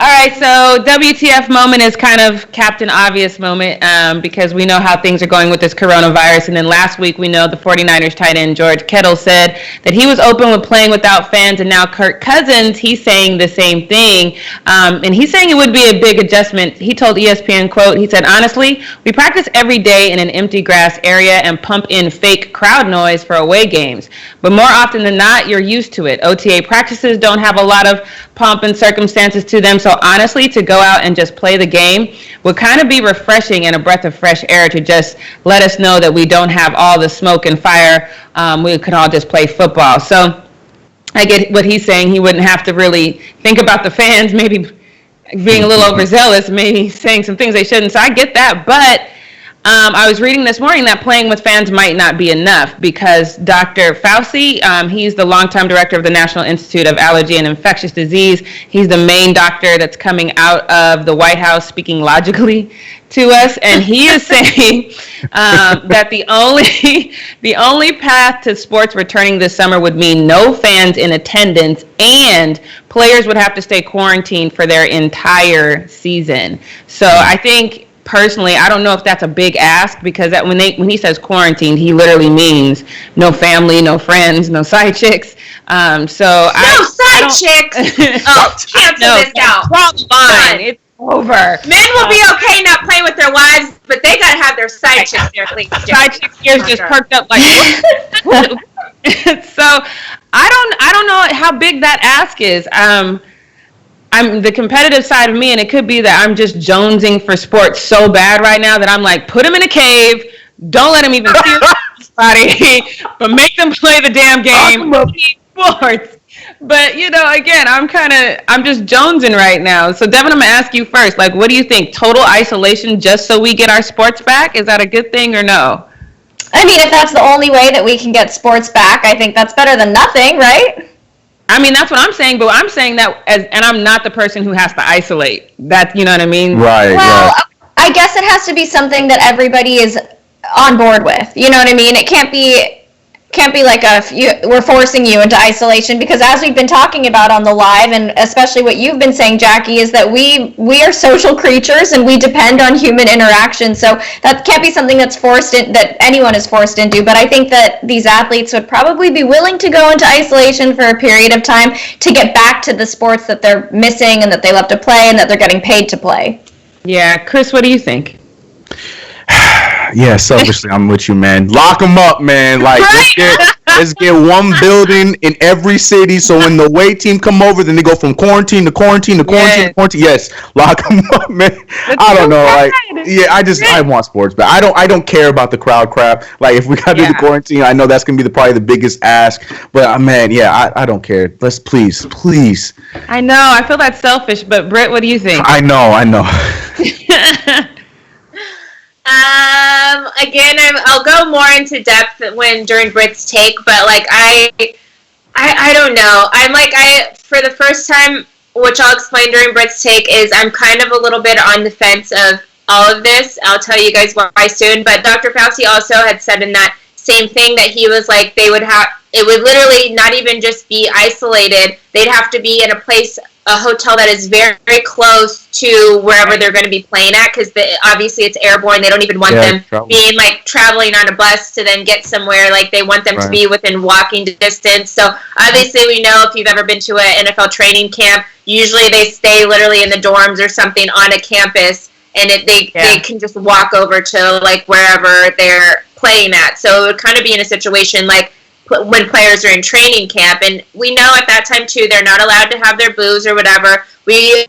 All right, so WTF moment is kind of Captain Obvious moment, because we know how things are going with this coronavirus. And then last week, we know the 49ers tight end George Kittle said that he was open with playing without fans. And now Kirk Cousins, he's saying the same thing. And he's saying it would be a big adjustment. He told ESPN, quote, he said, honestly, we practice every day in an empty grass area and pump in fake crowd noise for away games. But more often than not, you're used to it. OTA practices don't have a lot of pomp and circumstances to them. So honestly, to go out and just play the game would kind of be refreshing and a breath of fresh air to just let us know that we don't have all the smoke and fire. We can all just play football. So I get what he's saying. He wouldn't have to really think about the fans maybe being a little overzealous, maybe saying some things they shouldn't. So I get that. But I was reading this morning that playing with fans might not be enough, because Dr. Fauci, he's the longtime director of the National Institute of Allergy and Infectious Disease. He's the main doctor that's coming out of the White House speaking logically to us, and he is saying that the only path to sports returning this summer would mean no fans in attendance, and players would have to stay quarantined for their entire season. So I think, personally, I don't know if that's a big ask, because when he says quarantined, he literally means no family, no friends, no side chicks. Chicks. Oh, cancel this out. Fine. It's over. Men will be okay not playing with their wives, but they gotta have their side chicks there, please. Side chicks ears just perked up like. So I don't know how big that ask is. I'm the competitive side of me, and it could be that I'm just jonesing for sports so bad right now that I'm like, put them in a cave, don't let them even see anybody, but make them play the damn game. Sports. But again, I'm just jonesing right now. So Devin, I'm gonna ask you first. What do you think? Total isolation just so we get our sports back? Is that a good thing or no? I mean, if that's the only way that we can get sports back, I think that's better than nothing, right? I mean, that's what I'm saying, but I'm saying that and I'm not the person who has to isolate. That, you know what I mean? Right. Well, I guess it has to be something that everybody is on board with. You know what I mean? It can't be like we're forcing you into isolation, because as we've been talking about on the live, and especially what you've been saying, Jackie, is that we are social creatures and we depend on human interaction. So that can't be something that's that anyone is forced into. But I think that these athletes would probably be willing to go into isolation for a period of time to get back to the sports that they're missing and that they love to play and that they're getting paid to play. Yeah, Chris, what do you think? Yeah, selfishly, I'm with you, man. Lock them up, man. Like, let's get one building in every city. So when the away team come over, then they go from quarantine to quarantine to quarantine to quarantine. Yes, lock them up, man. I don't know, like, I want sports, but I don't care about the crowd crap. Like, if we got to do the quarantine, I know that's gonna be probably the biggest ask. But man, I don't care. Let's please. I know. I feel that's selfish, but Britt, what do you think? I know. Again, I'll go more into depth during Britt's take, but like I don't know. I'm like for the first time, which I'll explain during Britt's take, is I'm kind of a little bit on the fence of all of this. I'll tell you guys why soon. But Dr. Fauci also had said in that same thing that he was like it would literally not even just be isolated. They'd have to be in a hotel that is very, very close to wherever they're going to be playing at, because obviously it's airborne. They don't even want them being like traveling on a bus to then get somewhere. Like they want them to be within walking distance. So obviously we know if you've ever been to an NFL training camp, usually they stay literally in the dorms or something on a campus, and they can just walk over to like wherever they're playing at. So it would kind of be in a situation like when players are in training camp, and we know at that time too they're not allowed to have their booze or whatever. We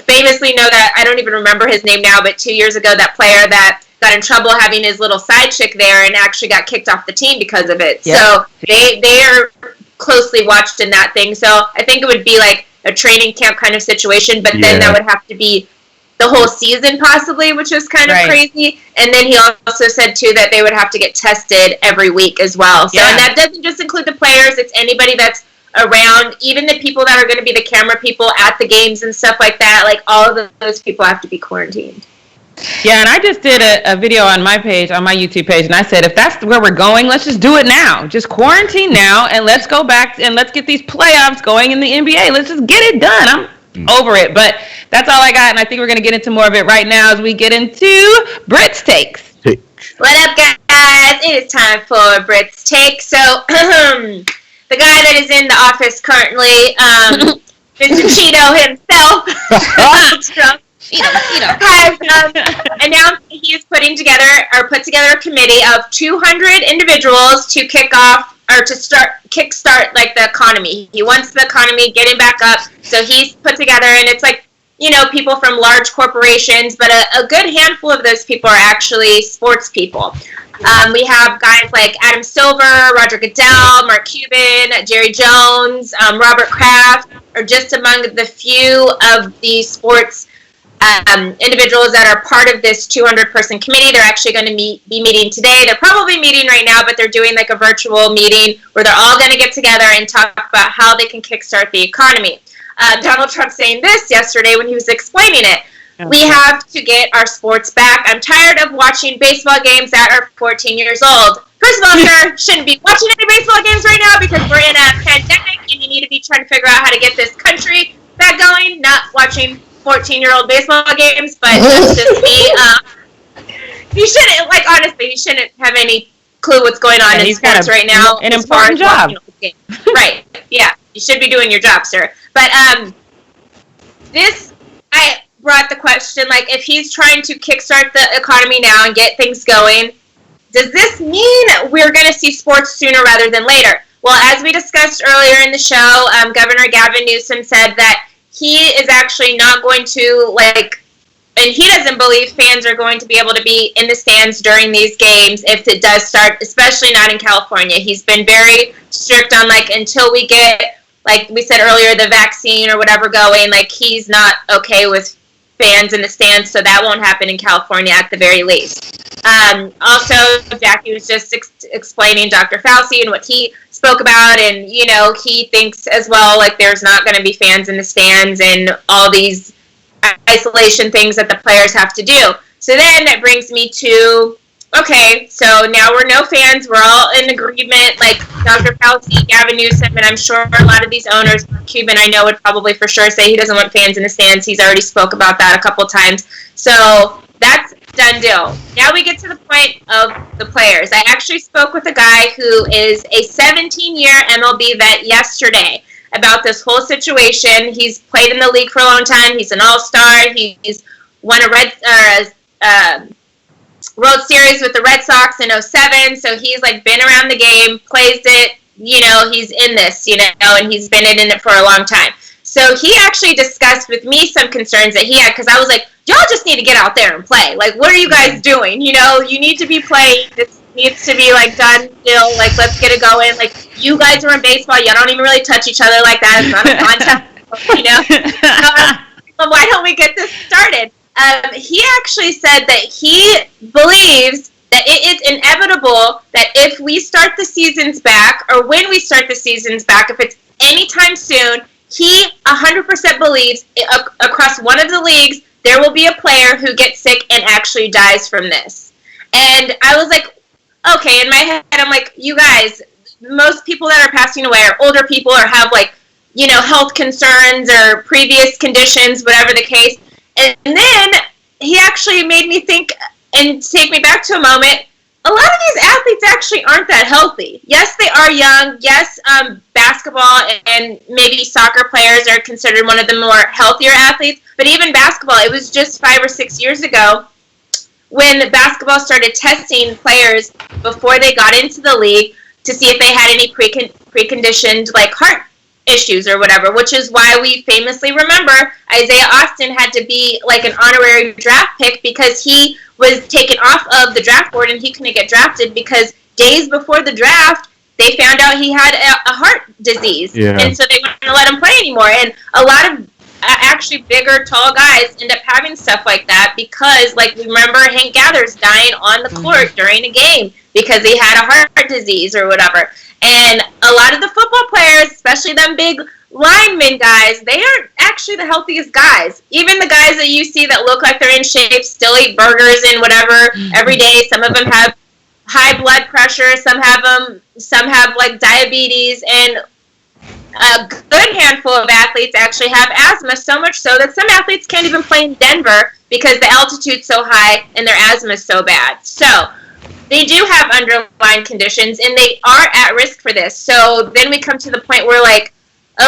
famously know that, I don't even remember his name now, but 2 years ago that player that got in trouble having his little side chick there and actually got kicked off the team because of it. So they are closely watched in that thing. So I think it would be like a training camp kind of situation, but then that would have to be the whole season possibly, which is kind of crazy. And then he also said too that they would have to get tested every week as well. So and that doesn't just include the players, it's anybody that's around, even the people that are going to be the camera people at the games and stuff like that. Like all of those people have to be quarantined. Yeah, and I just did a video on my page, on my YouTube page, and I said, if that's where we're going, let's just do it now. Just quarantine now, and let's go back and let's get these playoffs going in the NBA. Let's just get it done. I'm over it. But that's all I got, and I think we're going to get into more of it right now as we get into Britt's takes. What up, guys? It is time for Britt's take. So, the guy that is in the office currently, Mr. Cheeto himself, has announced that he is put together a committee of 200 individuals to kickstart like the economy. He wants the economy getting back up, so he's put together, and it's like, you know, people from large corporations, but a good handful of those people are actually sports people. We have guys like Adam Silver, Roger Goodell, Mark Cuban, Jerry Jones, Robert Kraft, are just among the few of the sports individuals that are part of this 200-person committee. They're actually going to be meeting today. They're probably meeting right now, but they're doing like a virtual meeting where they're all going to get together and talk about how they can kickstart the economy. Donald Trump saying this yesterday when he was explaining it. We have to get our sports back. I'm tired of watching baseball games that are 14 years old. First of all, sir, shouldn't be watching any baseball games right now because we're in a pandemic and you need to be trying to figure out how to get this country back going, not watching 14-year-old baseball games. But that's just me. He shouldn't, like, honestly, he shouldn't have any clue what's going on in sports right now. An important job. Right, yeah. You should be doing your job, sir. But I brought the question, like, if he's trying to kickstart the economy now and get things going, does this mean we're going to see sports sooner rather than later? Well, as we discussed earlier in the show, Governor Gavin Newsom said that he is actually not going to, like, and he doesn't believe fans are going to be able to be in the stands during these games if it does start, especially not in California. He's been very strict on, like, until we get, like we said earlier, the vaccine or whatever going, like, he's not okay with fans in the stands, so that won't happen in California at the very least. Also, Jackie was just explaining Dr. Fauci and what he spoke about, and, you know, he thinks as well, like, there's not going to be fans in the stands and all these isolation things that the players have to do. So then that brings me to, okay, so now we're no fans, we're all in agreement, like Dr. Fauci, Gavin Newsom, and I'm sure a lot of these owners, Cuban I know would probably for sure say he doesn't want fans in the stands. He's already spoke about that a couple times. So that's done deal. Now we get to the point of the players. I actually spoke with a guy who is a 17-year MLB vet yesterday about this whole situation. He's played in the league for a long time. He's an all-star. He's won a World Series with the Red Sox in 07, so he's like been around the game, plays it, you know, he's in this, you know, and he's been in it for a long time. So he actually discussed with me some concerns that he had, because I was like, y'all just need to get out there and play. Like, what are you guys doing? You know, you need to be playing. This needs to be, like, done still. Like, let's get it going. Like, you guys are in baseball. Y'all don't even really touch each other like that. It's not a contest, you know? Why don't we get this started? He actually said that he believes that it is inevitable that if we start the seasons back, or when we start the seasons back, if it's anytime soon, he 100% believes across one of the leagues there will be a player who gets sick and actually dies from this. And I was like, okay, in my head, I'm like, you guys, most people that are passing away are older people or have, like, you know, health concerns or previous conditions, whatever the case. And then he actually made me think and take me back to a moment. A lot of these athletes actually aren't that healthy. Yes, they are young. Yes, basketball and maybe soccer players are considered one of the more healthier athletes. But even basketball, it was just 5 or 6 years ago when basketball started testing players before they got into the league to see if they had any preconditioned, like, heart issues or whatever, which is why we famously remember Isaiah Austin had to be like an honorary draft pick because he was taken off of the draft board and he couldn't get drafted because days before the draft they found out he had a heart disease, and so they weren't going to let him play anymore. And a lot of actually bigger, tall guys end up having stuff like that because, like, remember Hank Gathers dying on the court during a game because he had a heart disease or whatever. And a lot of the football players, especially them big linemen guys, they aren't actually the healthiest guys. Even the guys that you see that look like they're in shape still eat burgers and whatever every day. Some of them have high blood pressure. Some have like diabetes, and a good handful of athletes actually have asthma, so much so that some athletes can't even play in Denver because the altitude's so high and their asthma is so bad. So they do have underlying conditions, and they are at risk for this. So then we come to the point where, like,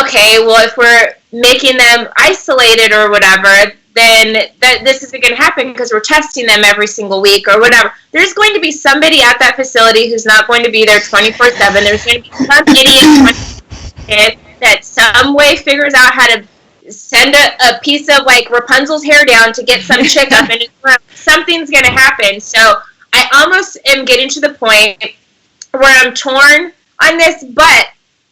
okay, well, if we're making them isolated or whatever, then this isn't going to happen because we're testing them every single week or whatever. There's going to be somebody at that facility who's not going to be there 24/7. There's going to be some idiot that some way figures out how to send a piece of, like, Rapunzel's hair down to get some chick up in his room. Something's going to happen. So I almost am getting to the point where I'm torn on this, but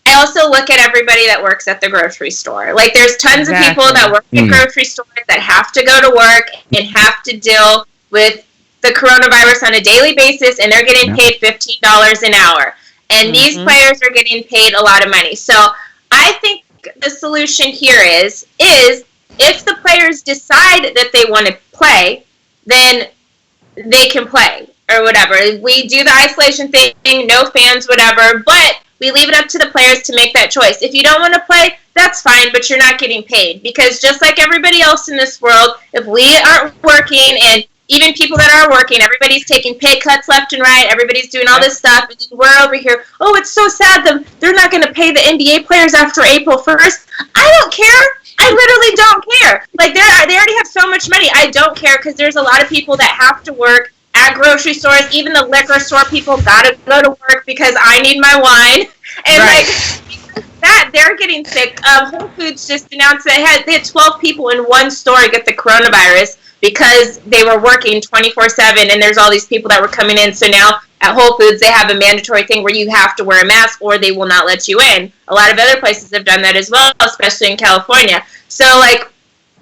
I also look at everybody that works at the grocery store. Like, there's tons of people that work at grocery stores that have to go to work and have to deal with the coronavirus on a daily basis, and they're getting paid $15 an hour. And these players are getting paid a lot of money. So I think the solution here is if the players decide that they want to play, then they can play or whatever. We do the isolation thing, no fans, whatever, but we leave it up to the players to make that choice. If you don't want to play, that's fine, but you're not getting paid. Because just like everybody else in this world, if we aren't working, and even people that are working, everybody's taking pay cuts left and right, everybody's doing all this stuff, and we're over here, oh, it's so sad that they're not going to pay the NBA players after April 1st. I don't care. I literally don't care. Like, they already have so much money. I don't care because there's a lot of people that have to work at grocery stores. Even the liquor store people gotta go to work because I need my wine. And like that, they're getting sick. Whole Foods just announced that they had 12 people in one store get the coronavirus because they were working 24/7, and there's all these people that were coming in. So now at Whole Foods, they have a mandatory thing where you have to wear a mask or they will not let you in. A lot of other places have done that as well, especially in California. So, like,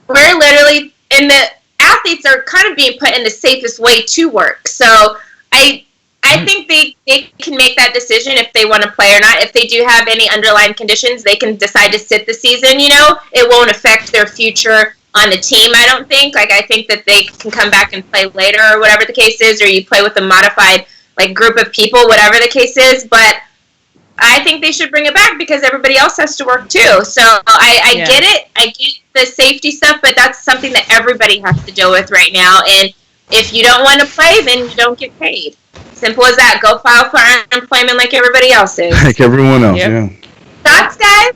we're literally in the athletes are kind of being put in the safest way to work. So I think they can make that decision if they want to play or not. If they do have any underlying conditions, they can decide to sit the season, you know. It won't affect their future on the team, I don't think. Like, I think that they can come back and play later or whatever the case is, or you play with a modified, like, group of people, whatever the case is. But I think they should bring it back because everybody else has to work too. So I get it. I get the safety stuff, but that's something that everybody has to deal with right now. And if you don't want to play, then you don't get paid. Simple as that. Go file for unemployment like everybody else is. Like everyone else, Thoughts, guys?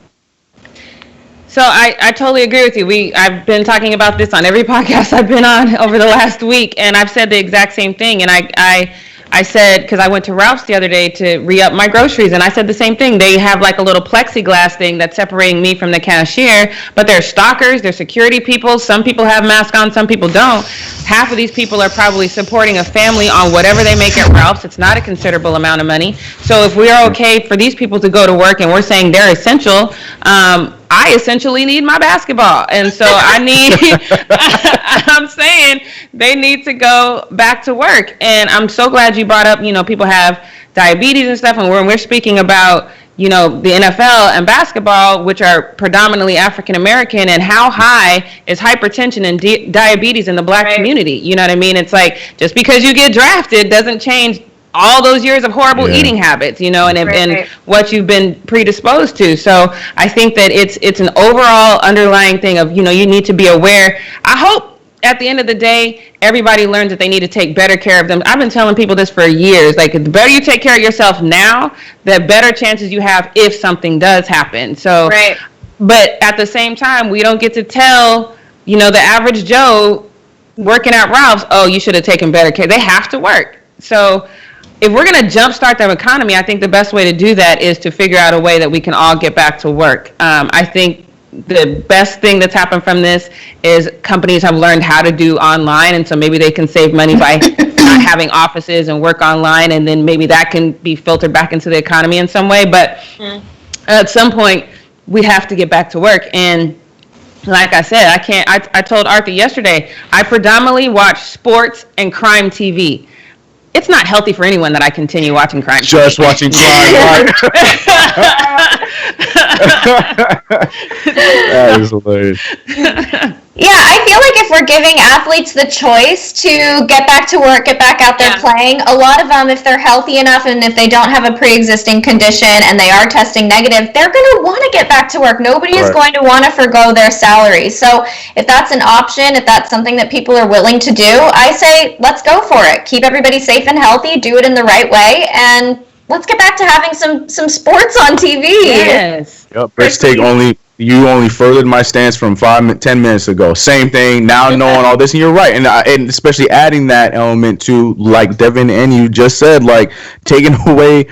So I totally agree with you. I've been talking about this on every podcast I've been on over the last week, and I've said the exact same thing. And I said, because I went to Ralph's the other day to re-up my groceries, and I said the same thing. They have like a little plexiglass thing that's separating me from the cashier, but they're stalkers, they're security people. Some people have masks on, some people don't. Half of these people are probably supporting a family on whatever they make at Ralph's. It's not a considerable amount of money. So if we are okay for these people to go to work and we're saying they're essential, I essentially need my basketball. And so I'm saying they need to go back to work. And I'm so glad you brought up, people have diabetes and stuff. And when we're speaking about, the NFL and basketball, which are predominantly African-American, and how high is hypertension and diabetes in the black community? You know what I mean? It's like, just because you get drafted doesn't change all those years of horrible eating habits, and what you've been predisposed to. So I think that it's an overall underlying thing of, you need to be aware. I hope at the end of the day, everybody learns that they need to take better care of them. I've been telling people this for years. Like, the better you take care of yourself now, the better chances you have if something does happen. So, but at the same time, we don't get to tell, the average Joe working at Ralph's, oh, you should have taken better care. They have to work. So if we're going to jumpstart the economy, I think the best way to do that is to figure out a way that we can all get back to work. I think the best thing that's happened from this is companies have learned how to do online, and so maybe they can save money by not having offices and work online, and then maybe that can be filtered back into the economy in some way. But at some point, we have to get back to work. And like I said, I told Arthur yesterday, I predominantly watch sports and crime TV. It's not healthy for anyone that I continue watching crime. Just watching crime, right? That is hilarious. Yeah, I feel like if we're giving athletes the choice to get back to work, get back out there playing, a lot of them, if they're healthy enough and if they don't have a pre-existing condition and they are testing negative, they're going to want to get back to work. Nobody is going to want to forgo their salary. So if that's an option, if that's something that people are willing to do, I say let's go for it. Keep everybody safe and healthy, do it in the right way, and let's get back to having some sports on TV. Yes. Yep, Brett's take you only furthered my stance from 10 minutes ago. Same thing, now knowing all this, and you're right. And especially adding that element to, like Devin and you just said, like taking away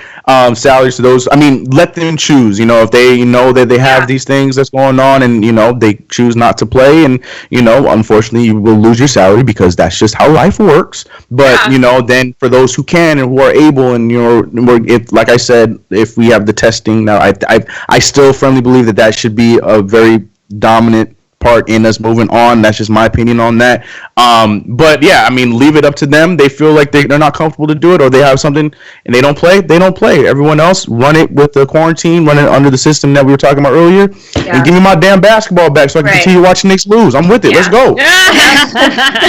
salaries to those. I mean, let them choose, if they know that they have these things that's going on and, they choose not to play. And, unfortunately, you will lose your salary because that's just how life works. But, then for those who can and who are able, and, like I said, if we have the testing now, I still firmly believe that should be a very dominant part in us moving on. That's just my opinion on that. But yeah, I mean, leave it up to them. They feel like they're not comfortable to do it, or they have something and they don't play. Everyone else, run it with the quarantine, run it under the system that we were talking about earlier, and give me my damn basketball back so I can continue watching Knicks lose. I'm with it. Let's go. If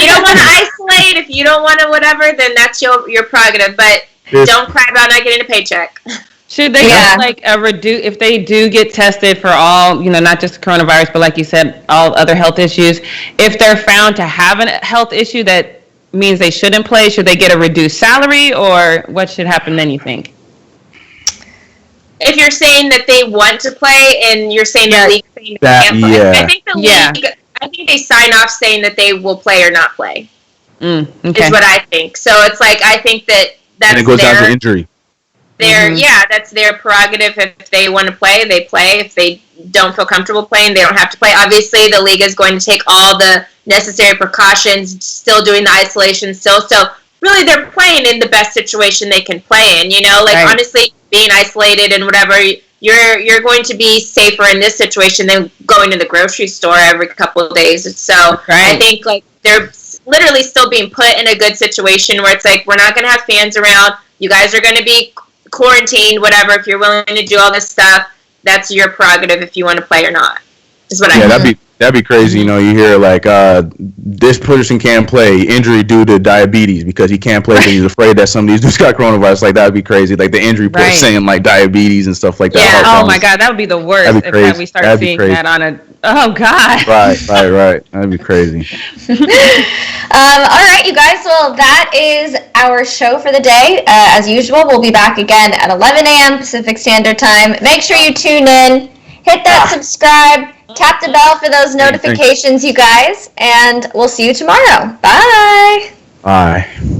you don't want to isolate, if you don't want to whatever, then that's your prerogative. But don't cry about not getting a paycheck. Should they get like if they do get tested for all, not just coronavirus, but like you said, all other health issues, if they're found to have a health issue that means they shouldn't play, should they get a reduced salary, or what should happen then, you think? If you're saying that they want to play and you're saying the league saying they can't play, I think the league, I think they sign off saying that they will play or not play, is what I think. So it's like, I think that's and it goes down to injury. That's their prerogative. If they want to play, they play. If they don't feel comfortable playing, they don't have to play. Obviously, the league is going to take all the necessary precautions, still doing the isolation, so really they're playing in the best situation they can play in. Honestly, being isolated and whatever, you're going to be safer in this situation than going to the grocery store every couple of days. So I think they're literally still being put in a good situation where it's like, we're not going to have fans around. You guys are going to be quarantined, whatever. If you're willing to do all this stuff, that's your prerogative if you want to play or not. Is what I think. That'd be crazy. You hear like this person can't play, injury due to diabetes, because he can't play because he's afraid that some of these dudes got coronavirus. Like, that'd be crazy. Like the injury report saying like diabetes and stuff like that. Yeah. Oh my God, that would be the worst if we start seeing that on a. Oh God. Right. That'd be crazy. All right, you guys. Well, that is our show for the day. As usual, we'll be back again at 11 a.m. Pacific Standard Time. Make sure you tune in. Hit that subscribe. tap the bell for those notifications, you guys, and we'll see you tomorrow. Bye. Bye.